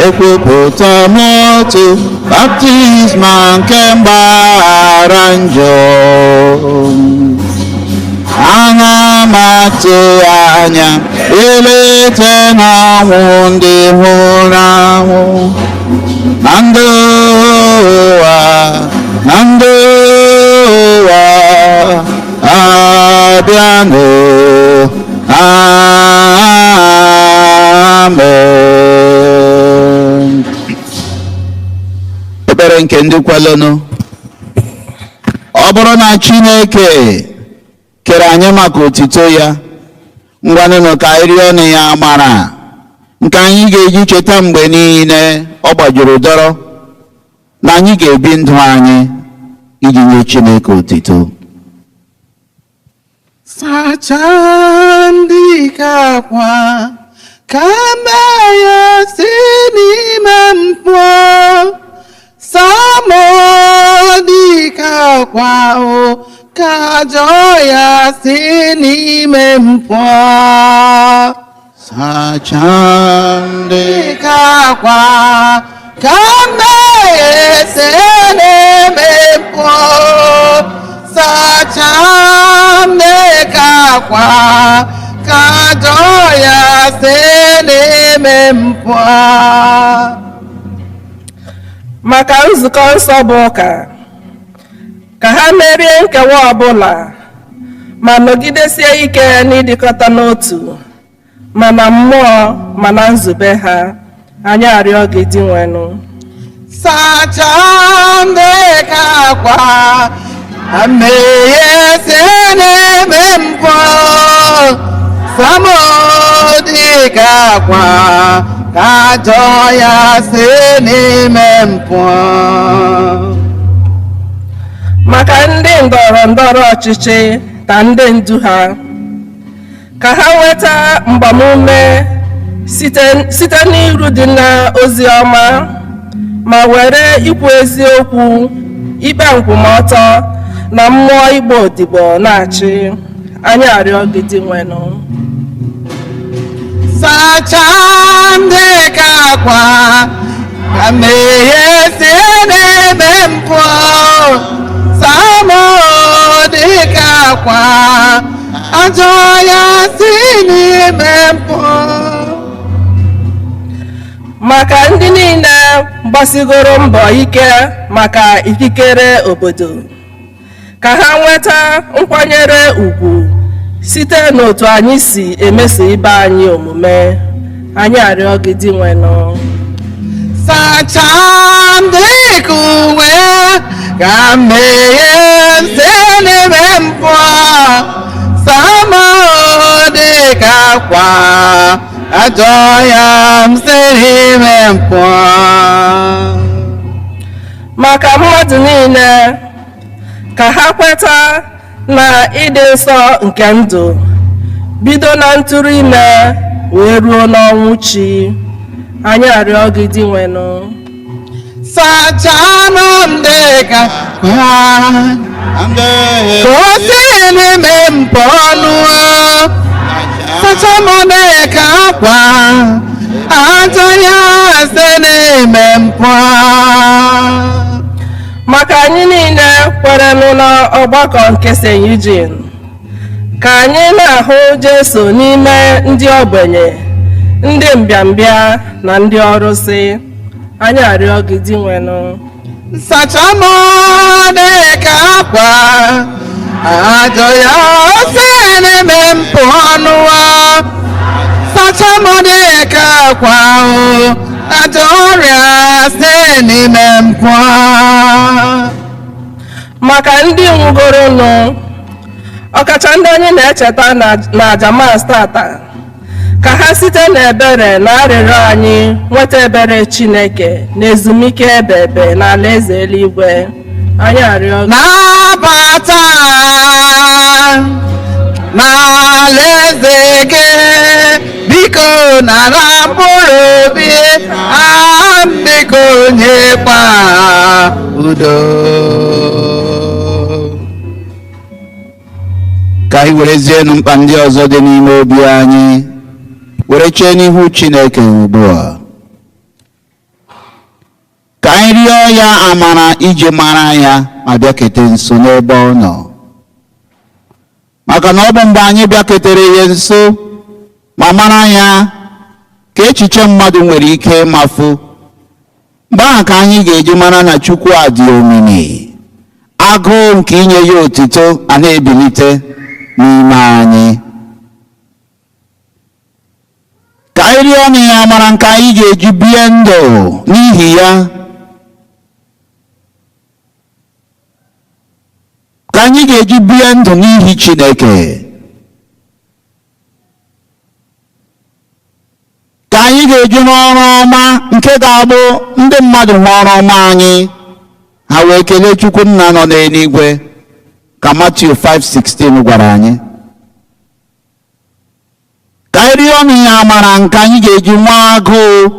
ekwupụta m otu baptizma nke mgbaghara njọ, ana m atụ anya ileta n'ọnwụ ndị nwụrụ anwụ na ndị ụwa abịanụ. Amen. ekpere nke ndị kwelụnụ. Ọ bụrụ na Chineke kere anyị maka otuto ya, ngwanụnụ ka anyị rịọnụ ya amara nke anyị ga-eji cheta mgbe niile ọ gbajuru dọrọ na anyị ga-ebi ndụ anyị iji nye Chineke otuto. Sachaa ndị ka akwa ka mee ya si n'ime mpụ, saa dị ka akwa o ka ajọ ya si n'ime mpụ. Sachaa ndị Ka akwa ka mee ya si n'ime mpụ, sachaa ka akwa ka ajọ ya si n'ime mpụ. maka nzukọ nsọ bụ ụka ka ha merie nkewa ọbụla ma nọgidesie ike n'ịdịkọta n'otu ma na mmụọ ma na nzube ha. anyị arịọ gị dị nwenụ. Sachaa ka akwa ka mmehie si n'ime mpụ, saa dị ka akwa ka ajọ ya si n'ime mpụ. maka ndị ndọrọ ndọrọ ọchịchị na ndị ndu ha ka ha nweta mgbamume site n'iru dị n'ozi ọma ma were ikwu eziokwu, ikpe nkwụmọtọ na mmụọ igbo odibo na-achị. anyị arịọ gị dị nwenụ. Sachaa ka akwa ka mmehie si n'ime mpụ, saa dị ka akwa ajọ ya si n'ime mpụ. maka ndị niile gbasigoro mbọ ike maka ikikere obodo ka ha nweta nkwanyere ugwu site n'otu anyị si emeso ibe anyị omume. anyị arịọ gị dị nwenụ. Sachaa ka uwe ka mmehie si n'ime mpụ, saa dị ka akwa ajọ ya si n'ime mpụ. maka mmadụ niile ka ha kweta na ịdị nsọ nke ndụ bido na ntụrụ ime wee ruo n'ọnwụ chi. anyị arịọ gị dị nwenụ. Sachaa ka akwa ka o si n'ime mpụ lụọ, sachaa ka akwa ajọ ya si n'ime mpụ. maka anyị niile kwerenụ n'ọgbakọ nke St. Eugene ka anyị na-ahụ Jesu n'ime ndị ogbenye, ndị mbịambịa na ndị ọrụsị. anyị arịọ gị dị nwenụ. Sachaa ka akwa ajọ ya si n'ime mpụ lụọ, sachaa ka akwa ajọ ọrịa si n'ime mpụ. maka ndị nwụgoronụ, ọkacha ndị anyị na-echeta na aja Mass tata, ka ha site n'ebere na arịrịọ anyị nweta ebere Chineke na ezumike ebe n'ala eze eluigwe. anyị arịọ gị. Nabata n'alaeze gị, biko nara mkpụrụ obi biko nyekwa udo. ka anyị werezienụ mkpa ndị ọzọ dị n'ime obi anyị were chee n'ihu Chineke ugbu a. Ka anyị rịọ ya amara iji mara ya ma bịakete nso n'ebe ọ nọ, maka na ọ bụ mgbe anyị bịaketere ya nso ma mara ya ka echiche mmadụ nwere ike ịmafu. Mgbe ahụ ka anyị ga-eji mara na Chukwu a dị omimi, agụụ nke inye ya otuto a na-ebilite n'ime anyị. Ka anyị rịọ ya amara nke anyị ga-eji bie ndụ n'ihi ya ka anyị ga-eji bie ndụ n'ihi Chineke, ka anyị ga-eji n'ọrụ ọma nke ga-abụ ndị mmadụ hụ ọrụ ọma anyị ha wee kelee Chukwu nna nọ n'eluigwe, ka Matiu 5:16 gwara anyị. Ka anyị rịọ ọnụ ya amara nke anyị ga-eji nwa agụụ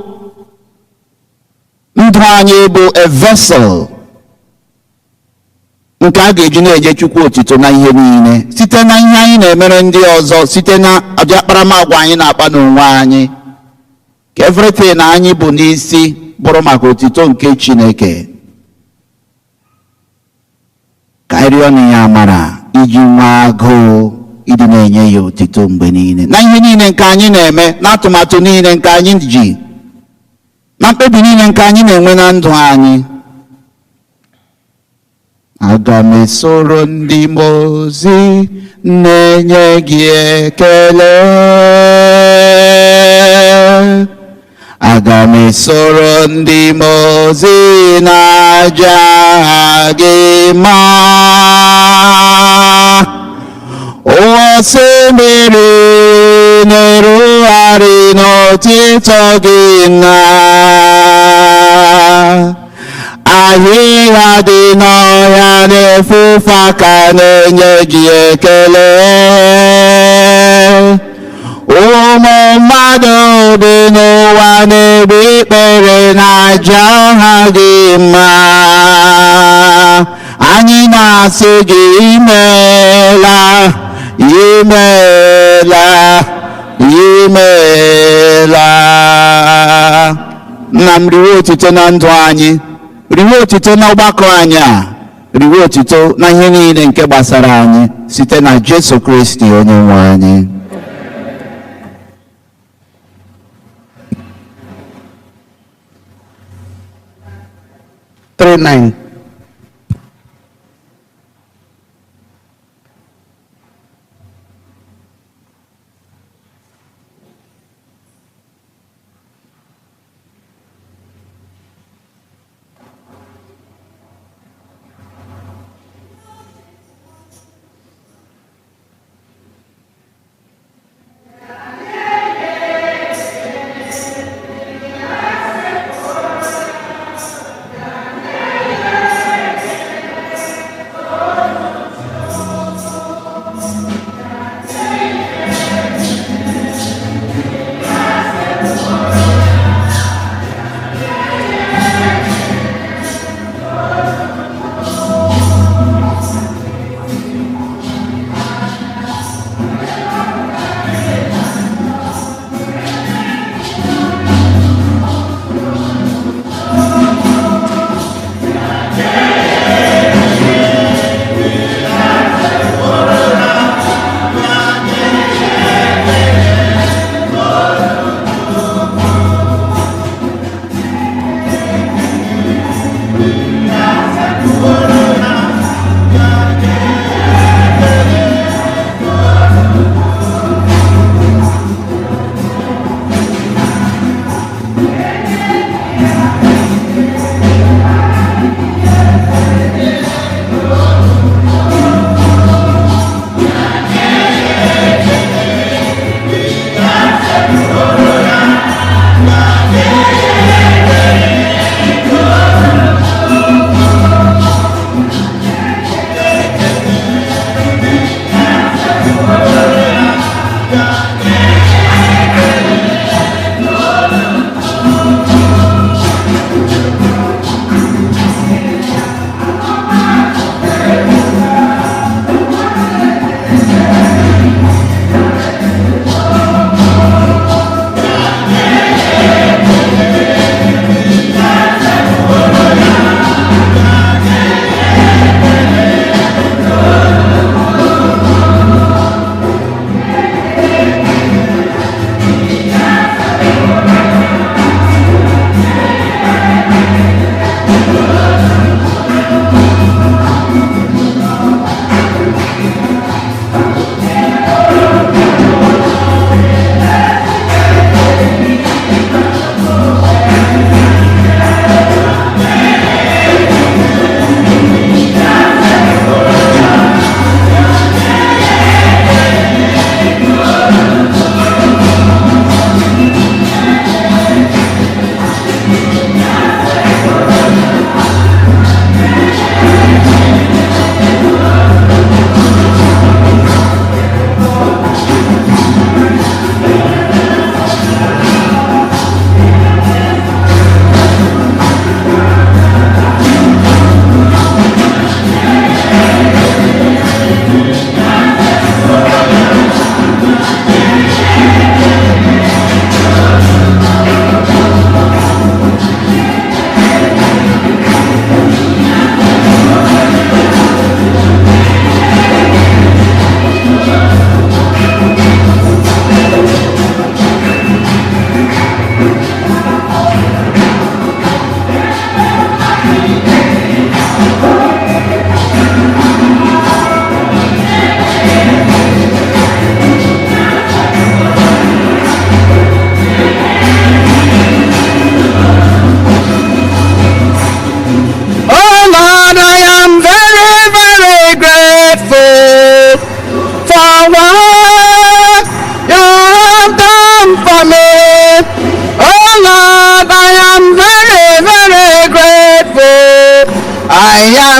ndụ anyị bụ a vessel nke a ga-eji na-eje Chukwu otito na ihe niile, site na ihe anyị na-emere ndị ọzọ, site na ụdị akparamagwa anyị na-akpa n'onwe anyị, ka everything na anyị bụ n'isi bụrụ maka otito nke Chineke. Ka anyị rịọ ọnụ ya amara iji nwa agụụ ịdị na-enye ya otito mgbe niile na ihe niile nke anyị na-eme, na atụmatụ niile nke anyị ji, na mkpebi niile nke anyị na-enwe na ndụ anyị. Aga m esoro ndị mmụọ ozi na-enye gị ekele, aga m esoro ndị mmụọ ozi na-aja gị mma. Osimiri na-erugharị n'otito gị nna, ahịhịa dị n'ọhịa na-efufe aka na-enye gị ekele. Ụmụ mmadụ dị n'ụwa na-egbe ikpere na-aja ha gị mma. Anyị na-asị gị imeela, imeela, imeela. Nna m, riwe otito na ndụ anyị, riwe otito na ọgbakọ anyị a, riwe otito na ihe niile nke gbasara anyị, site na Jesu Kristi onye nwe anyị.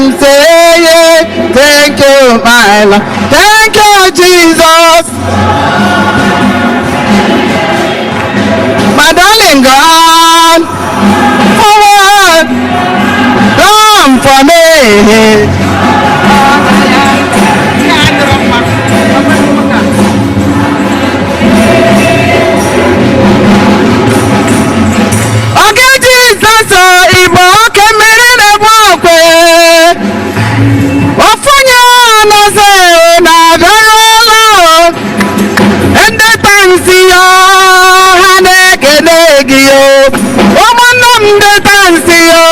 I'm saying thank you, my Lord. Thank you, Jesus. My darling God, forward, come for me. Okay, Jesus, Igbo oke mmiri na-egbu okwe. Ofunye ọlọsọ na-abịara ụlọ. Ndị tansi ya ha na-ekele gị o. Ụmụnne m ndị tansi ya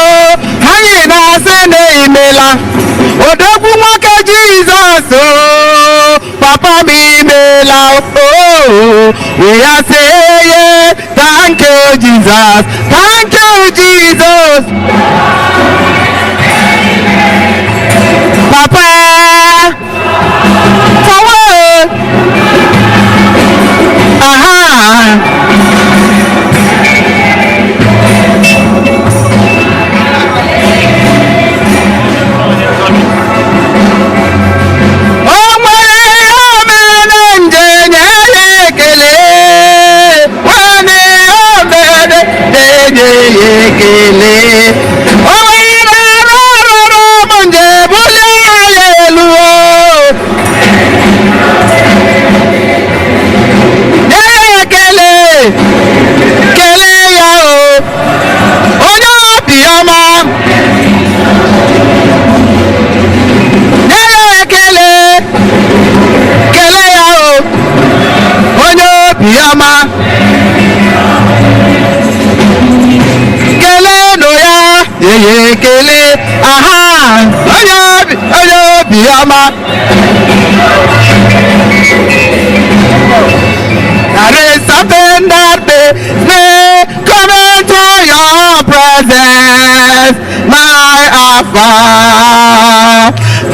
ha yi na-asị na imela. Odogwu nwoke Jizọs o, papa m imela o. We are saying thank you, Jesus. Thank you, Jesus. Papa, forward. There is something that makes me come into your presence, my Abba.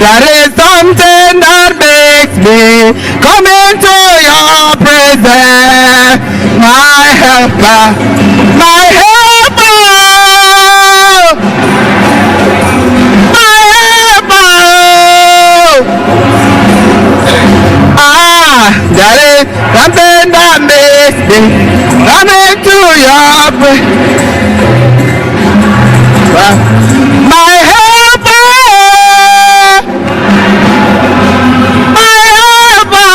There is something that makes me come into your presence, my helper, my helper, my helper. There is something that makes me come into your presence, my helper, my helper.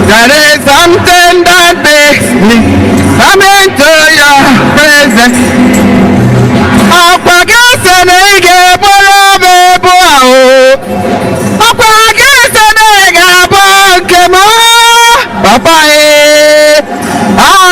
There is something that makes me come into your presence. Papa, I'm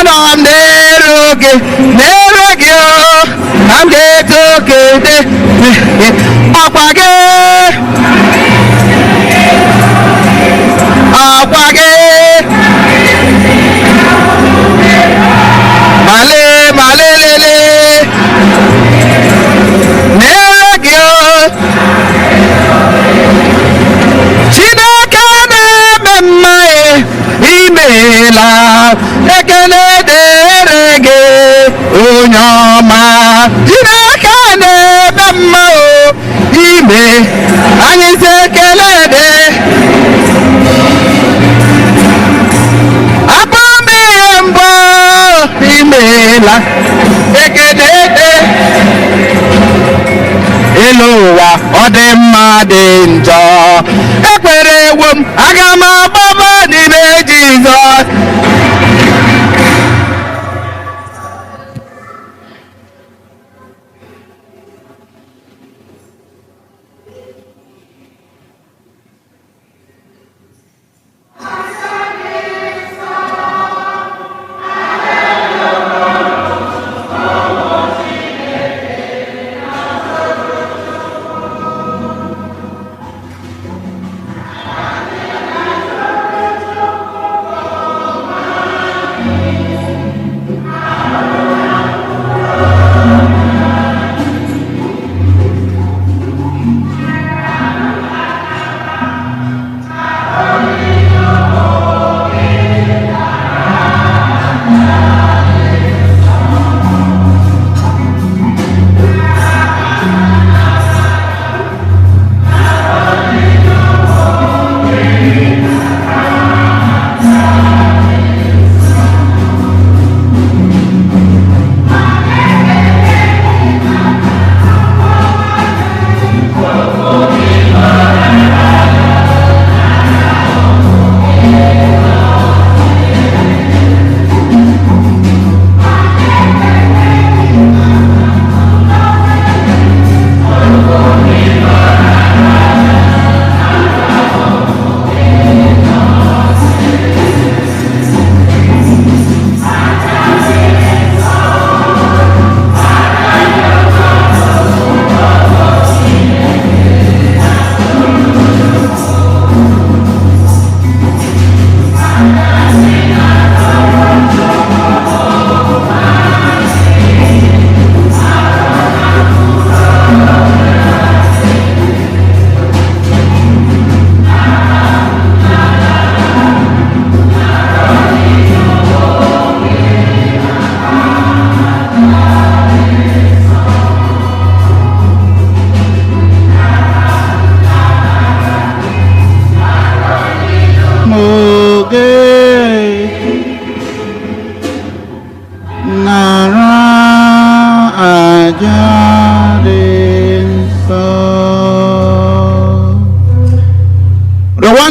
ọ dị mma dị njọ ekpere ewo m aga m agbaba n'ime Jizọs.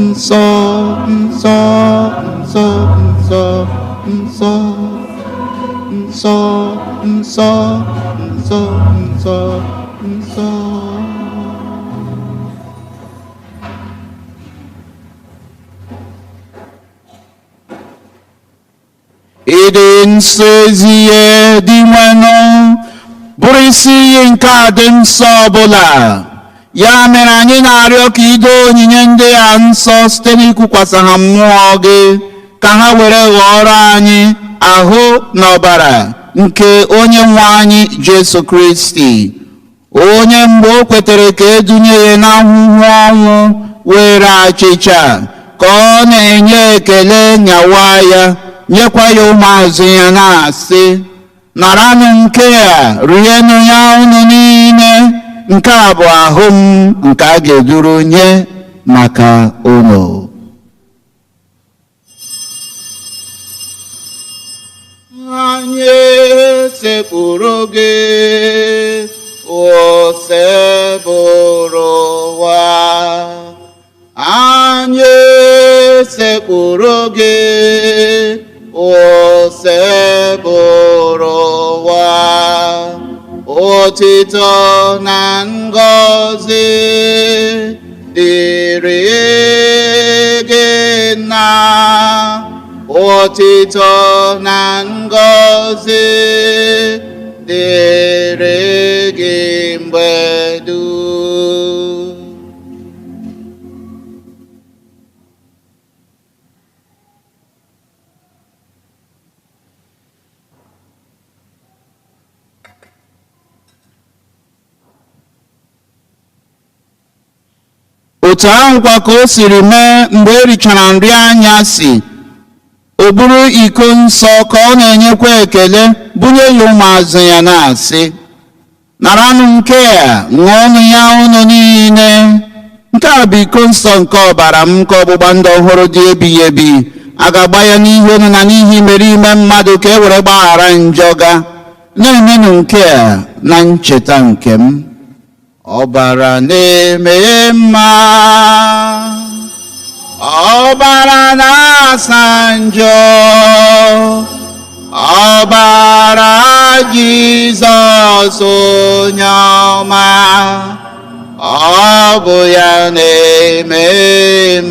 nsọ nsọ nsọ nsọ nsọ nsọ nsọ nsọ nsọ nsọ. Ịdị nsọ ezi ihe dị nwenụ bụrụ isi iyi nke adị nsọ ọbụla. Ya mere anyị na-arịọ ka ido onyinye ndị a nsọ site n'ikwukwasị ha mmụọ gị ka ha were ghọrọ anyị ahụ na ọbara nke onye nwe anyị Jesu Kristi, onye mgbe o kwetere ka edunye ya n'ahụhụ ọnwụ were achịcha ka ọ na-enye ekele nyawa ya nyekwa ya ụmụazụ ya na-asị, naranụ nke a rienụ ya unu niile, nke a bụ ahụ m nke a ga-eduru nye maka unu. Anyị sekpụrụ gị o sekpụrụ ụwa, anyị sekpụrụ gị o sekpụrụ ụwa, otito na ngọzi dịrị gị nna, otito na ngọzi dịrị gị mgbe dum. Otu ahụkwa ka o siri mee mgbe e richara nri anyasị, o buru iko nsọ ka ọ na-enyekwa ekele bunye ya ụmụazụ ya na-asị, naranụ nke a ṅụọnụ ya unu niile, nke a bụ iko nsọ nke ọbara m nke ọgbụgba ndụ ọhụrụ dị ebighị ebi, a ga-agba ya n'ihi unu na n'ihi imerime mmadụ ka e were gbaghara njọ ga. Na-emenụ nke a na ncheta nke m. Ọbara na-eme mma, ọbara na-asa njọ, ọbara Jizọs onye ọma, ọ bụ ya na-eme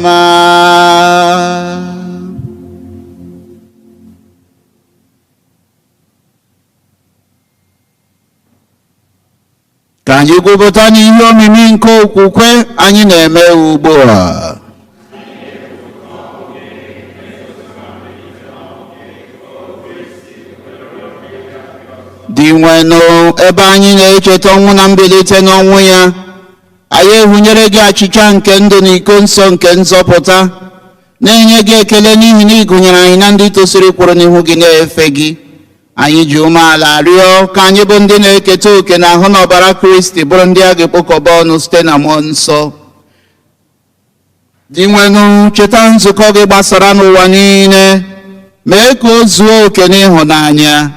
mma. Ka anyị gwupụta n'ihe omimi nke okwukwe anyị na-eme ugbu a. Dị nwenụ ebe anyị na-echeta ọnwụ na mbilite n'ọnwụ ya, anyị ehunyere gị achịcha nke ndụ na iko nsọ nke nzọpụta, na-enye gị ekele n'ihi na ị gụnyere anyị na ndị tosiri kwụrụ n'ihu gị na-efe gị. Anyị ji umeala rịọ ka anyị bụ ndị na-eketa oke na ahụ na ọbara Kristi bụrụ ndị a ga-ekpokọba ọnụ site na mmụọ nsọ. Dị nwenụ cheta nzukọ gị gbasara n'ụwa niile, mee ka o zuo oke n'ịhụnanya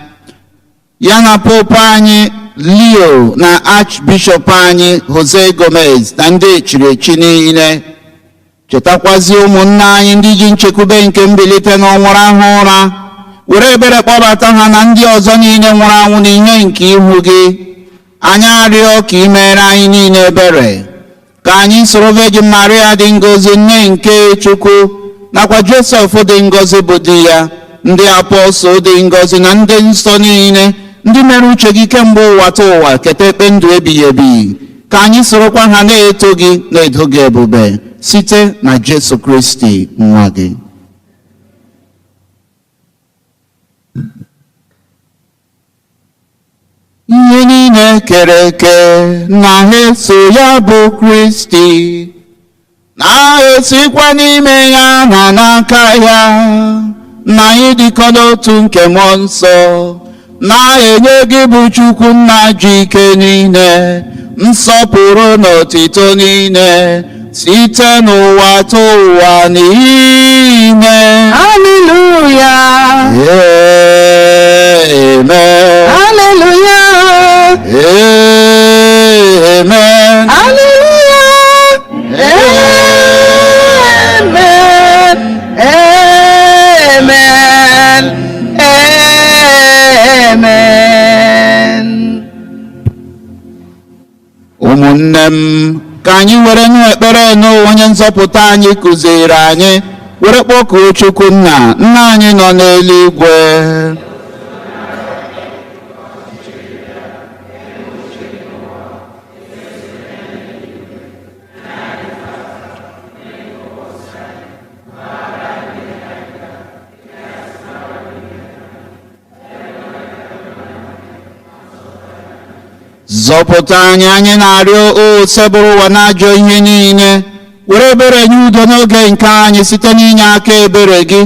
ya na pope anyị Leo na archbishop anyị Jose Gomez na ndị echiri echi niile. Chetakwazi ụmụnna anyị ndị ji nchekwube nke mbilite n'ọnwụ rahụ ụra, were ebere kpọbata ha na ndị ọzọ niile nwụrụ anwụ n'ihe nke ihu gị. Anyị arịọ ka ị mere anyị niile ebere, ka anyị soro Virgin Maria dị ngọzi nne nke Chukwu nakwa Joseph dị ngọzi bụ di ya, ndị apọstọl dị ngọzi na ndị nsọ niile ndị mere uche gị kemgbe ụwa ta ụwa keta ekpe ndụ ebighị ebi, ka anyị sorokwa ha na-eto gị na-edo gị ebube site na Jesu Kristi nwa gị. Ihe niile kere eke na-eso ya bụ Kristi, na-esikwa n'ime ya na n'aka ya, na anyị dịkọ n'otu nke mmụọ nsọ, na-enye gị bụ Chukwu nna ji ike niile, nsọpụrụ na otito niile, site n'ụwa ta ụwa niile. Hallelujah. Amen. Hallelujah. Amen. Hallelujah. Amen. ụmụnne m, ka anyị were nụ ekpere n'ụwa onye nzọpụta anyị kụziere anyị, were kpọkuo Chukwu nna anyị nọ n'eluigwe. Zọpụta anyị na-arịọ osebụrụ ụwa n'ajọ ihe niile, were ebere nye udo n'oge nke anyị site n'inye aka ebere gị,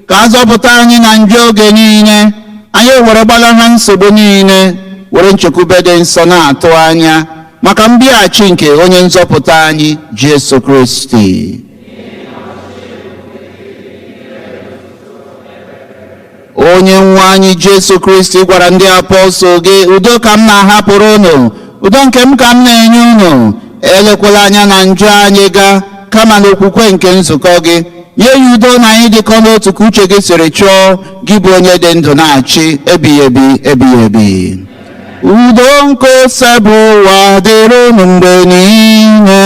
ka a zọpụta anyị na njọ oge niile, anyị were gbalagha nsogbu niile, were nchekwube dị nsọ na-atụ anya maka mbịaghachi nke onye nzọpụta anyị Jesu Kristi. Onye nwe anyị Jesu Kristi gwara ndị apọstọl gị, udo ka m na-ahapụrụ unu, udo nke m ka m na-enye unu, elekwala anya na njọ anyị ga, kama n'okwukwe nke nzukọ gị, nye ya udo na anyị dịkọ n'otu ka uche gị siri chọọ, gị bụ onye dị ndụ na-achị ebighị ebi ebighị ebi. Udo nke osebụ ụwa dịrị unu mgbe niile.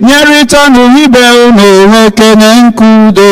Nyerịtanụ ibe unu ekele nke udo.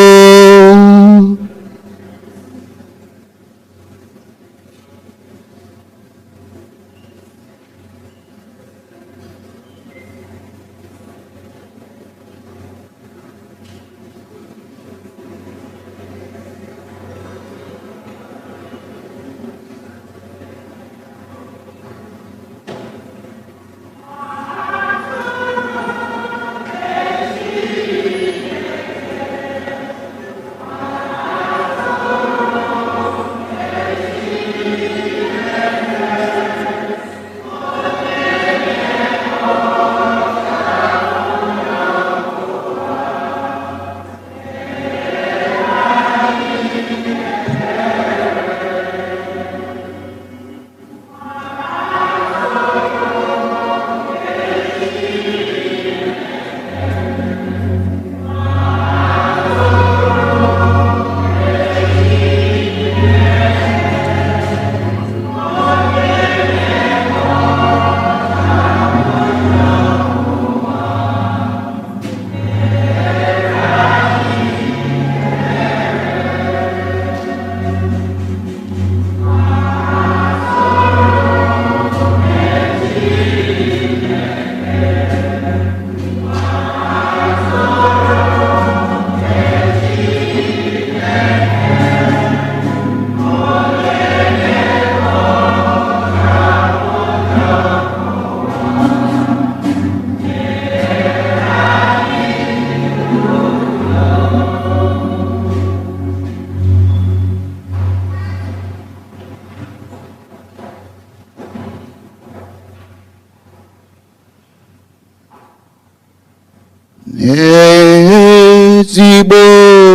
Ezigbo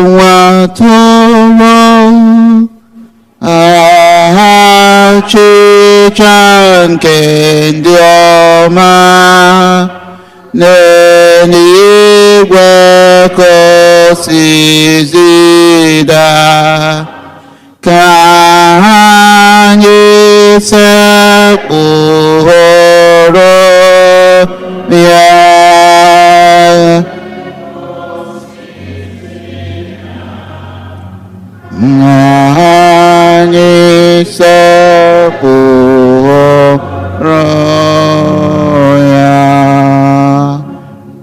nwa tụrụ achịcha nke ndị ọma n'eluigwe ka o si zida, ka anyị sekpụrụ ya. Anyị sekpụrụ ya.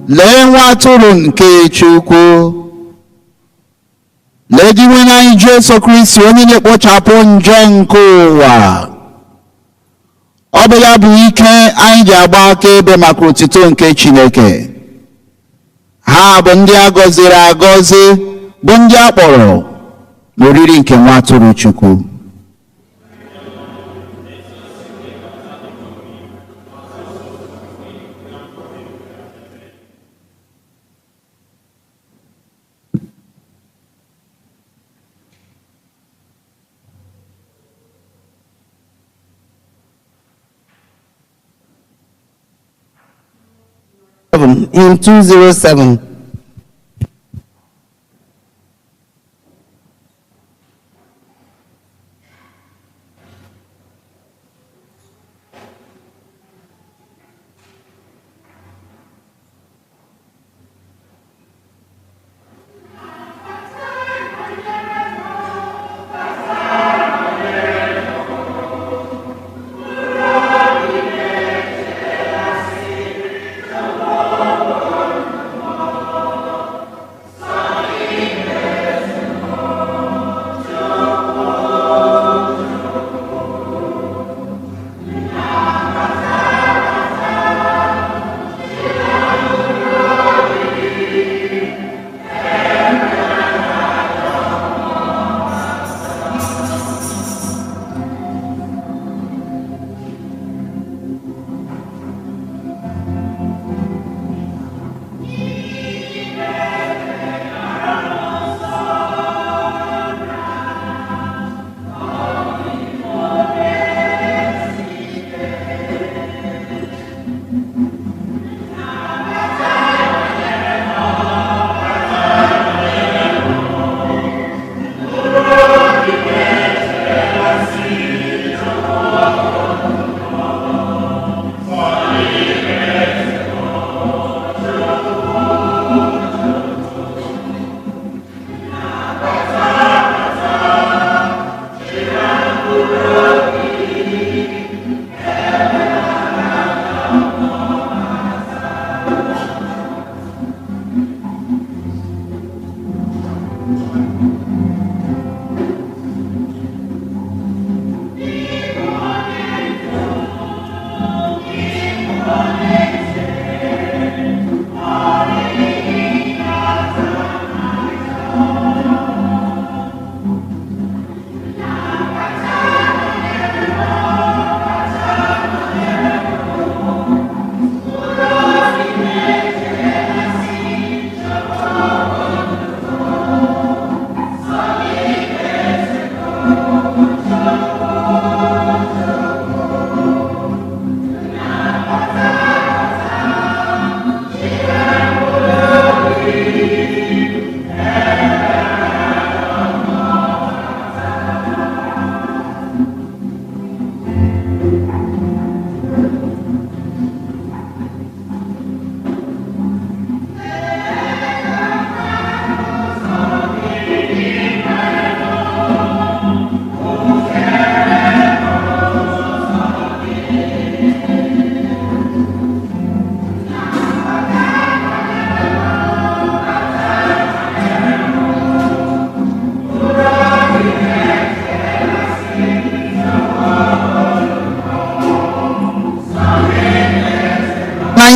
Lee nwa atụrụ nke Chukwu, lee di nwe anyị Jesu Kristi, onye na-ekpochapụ njọ nke ụwa. Ọ bụ ya bụ ike anyị ji agba akaebe maka otuto nke Chineke. Ha bụ ndị a gọziri agọzi, bụ ndị a kpọrọ n'oriri nke nwa atụrụ Chukwu. In 207.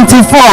94.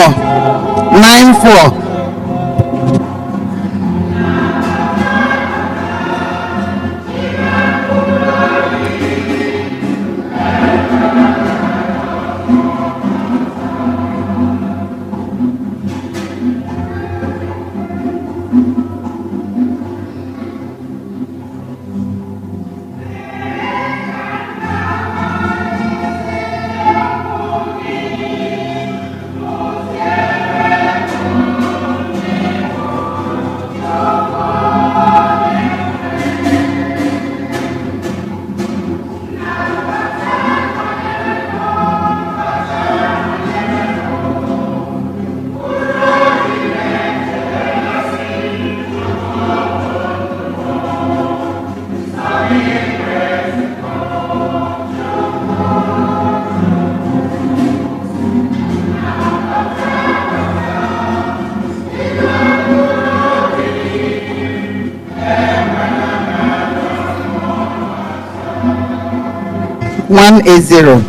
One is 0.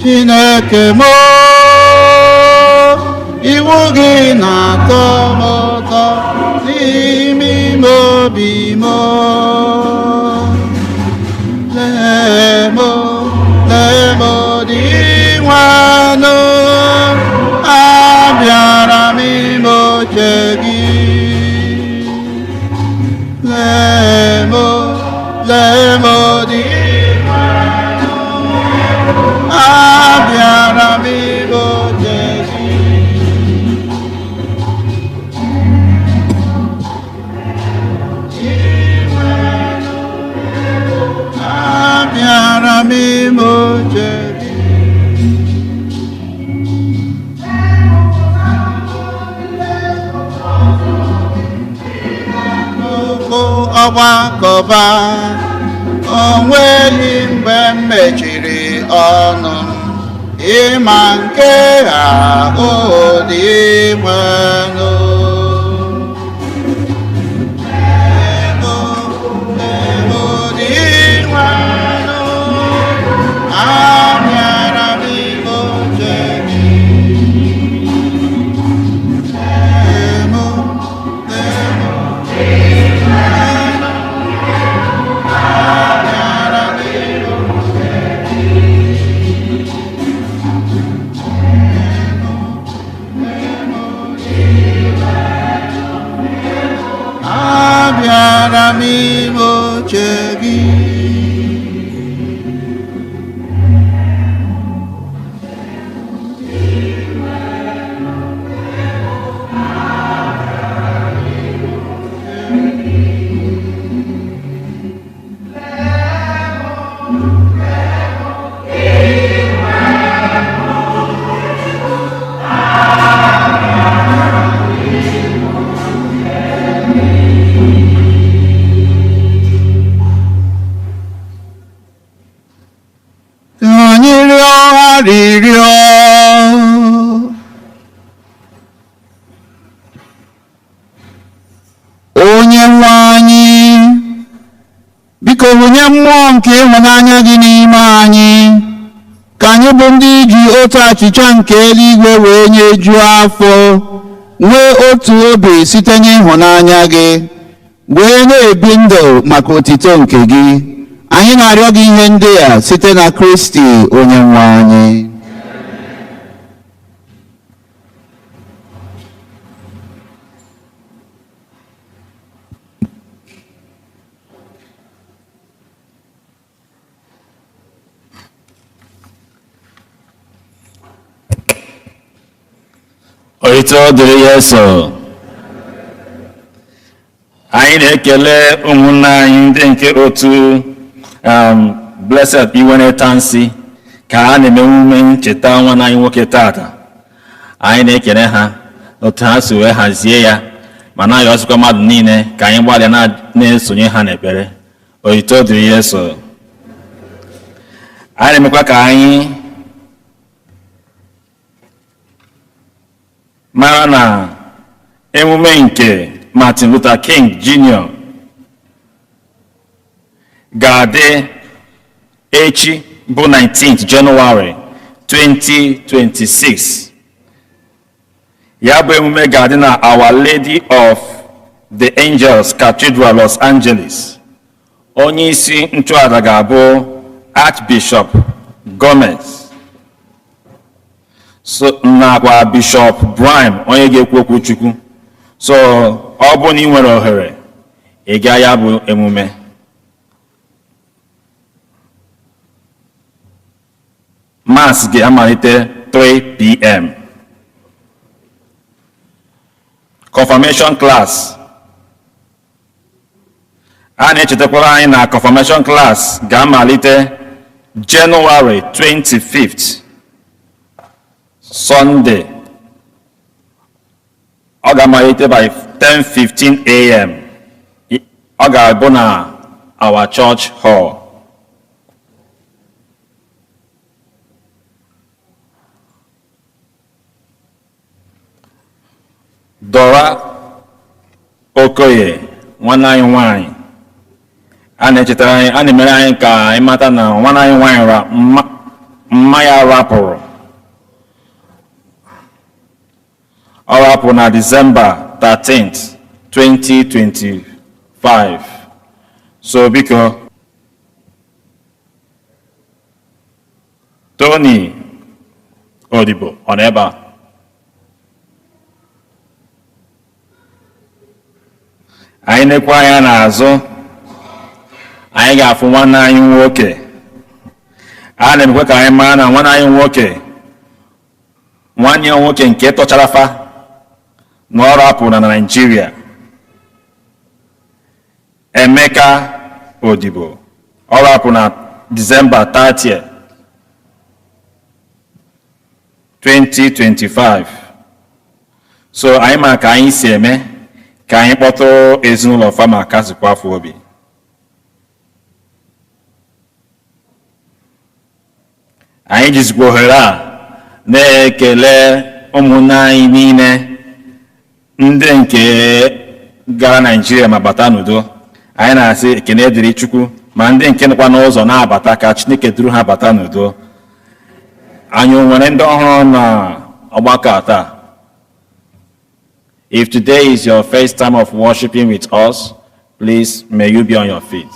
Chineke mo iwu gị na-atọ m ụtọ n'ime ime obi m. Lee m dị nwanụ, abịara m ime oche gị. Lee m dị abịara m ime oche gị. Abịara m ime oche gị. Nnukwu ọgbakọba, o nweghị mgbe m mechiri ọnụ m ịma nke ahụ dị nwenụ. Dị nwenụ, abịara m ime oche gị. Abịara m ime arịrịọ arịrịọ. Onye nwe anyị, biko wụnye mmụọ nke ịhụnanya gị n'ime anyị, ka anyị bụ ndị ji otu achịcha nke eluigwe wee nyejuo afọ, nwee otu obi site n'ịhụnanya gị, wee na-ebi ndụ maka otito nke gị. Anyị na-arịọ gị ihe ndị a site na Kristi onye nwe anyị. Oito dịrị Yesu. Anyị na-ekele ụmụnna anyị ndị nke otu Blessed Iwenetansi ka ha na-eme emume ncheta nwa anyị nwoke tata. Anyị na-ekele ha otu ha si wee hazie ya, ma na-ayọzikwa mmadụ niile ka anyị gbalịa na-esonye ha n'ekpere. Oito dịrị Yesu. Anyị na-emekwa ka anyị mara na emume nke Martin Luther King Jr. ga-adị echi bụ 19th January 2026. Ya bụ emume ga-adị na Our Lady of the Angels Cathedral, Los Angeles. Onye isi nchụaja ga-abụ Archbishop Gomez, so nakwa Bishop Brian onye ga-ekwu okwu Chukwu. So ọ bụ na ị nwere ohere ị gaa ya bụ emume. Mass ga-amalite 3 p.m. Confirmation class. A na-echetakwara anyị na confirmation class ga-amalite January 25th, Sunday. Ọ ga-amalite by 10:15 a.m. Ọ ga-abụ na our church hall. Dora Okoye, nwanne anyị nwanyị, a na-echetara anyị, a na-emere anyị ka anyị mata na nwanne anyị nwanyị mmanya rapụrụ. Ọ rapụrụ na December 13th, 2025. So biko, Tony Odibo ọ nọ ebe a? Anyị nekwa anya n'azụ, anyị ga-afụ nwanne anyị nwoke. A na-emekwa ka anyị mara na nwanne anyị nwoke, nwanne nwoke nke tọchara fa na ọ rapụ na Nigeria, Emeka Odibo, ọ rapụ na December 30th, 2025. So anyị ma ka anyị si eme ka anyị kpọtụrụ ezinụlọ fa ma kasịkwa afọ obi. Anyị jizikwa ohere a na-ekele ụmụnne anyị niile ndị nke gara Nigeria ma bata n'udo. Anyị na-asị ekene dịrị Chukwu, ma ndị nke nọkwa n'ụzọ na-abata ka Chineke duru ha bata n'udo. Anyị nwere ndị ọhụrụ na ọgbakọ taa. If today is your first time of worshiping with us, please may you be on your feet.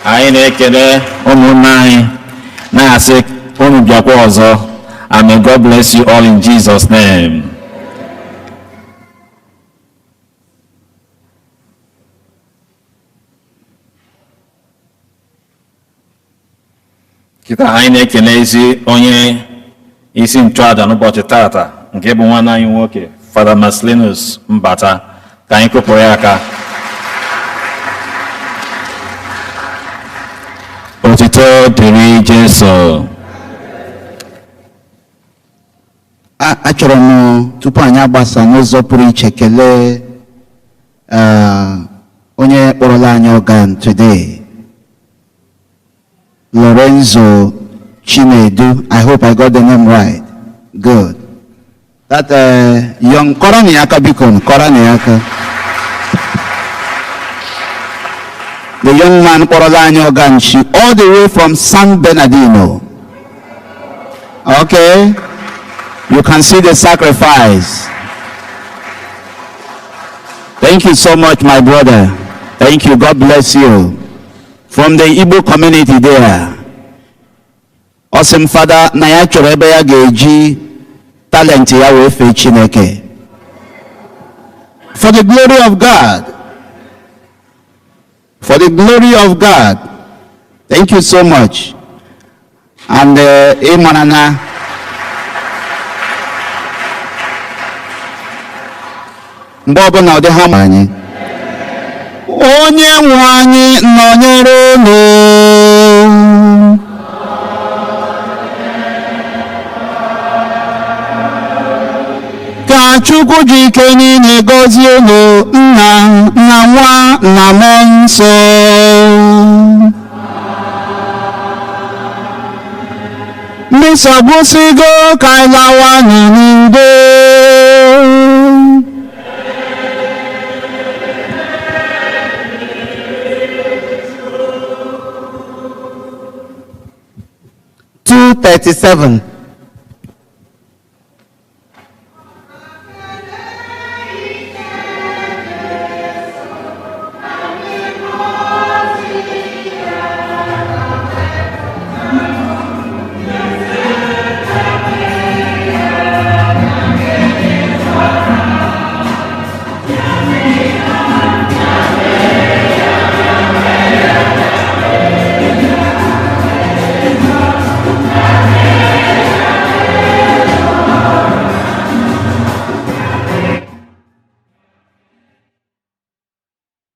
Anyị na-ekele ụmụnne anyị na-asị unu bịakwa ọzọ. And may God bless you all in Jesus' name. Kita anyị na-ekele ezi onye isi nchụaja n'ụbọchị tata nke bụ nwanne anyị nwoke Father Marcellinus Mbata, ka anyị kụpụrụ ya aka. Otito dịrị Jesu. Achọrọ m tupu anyị agbasa n'ụzọ pụrụ iche kelee onye kpọrọla anyị organ today, Lorenzo Chinedu. I hope I got the name right. Good. That young Koraniaka Bikon, Koraniaka. The young man kpọrọla anyị organ all the way from San Bernardino. Okay. You can see the sacrifice. Thank you so much, my brother. Thank you. God bless you. From the Igbo community there. Awesome Father, na ya chọrọ ebe ya ga-eji talent ya wee fee Chineke. For the glory of God. For the glory of God. Thank you so much. And Imanana. Mgbe ọbụla ọ dị ha ma anyị. Onye nwe anyị nọnyere unu. Ka Chukwu ji ike niile gọzie unu, Nna na Nwa na Mmụọ Nsọ. Mmesa gwụsịgo ka anyị lawa n'udo. 2:37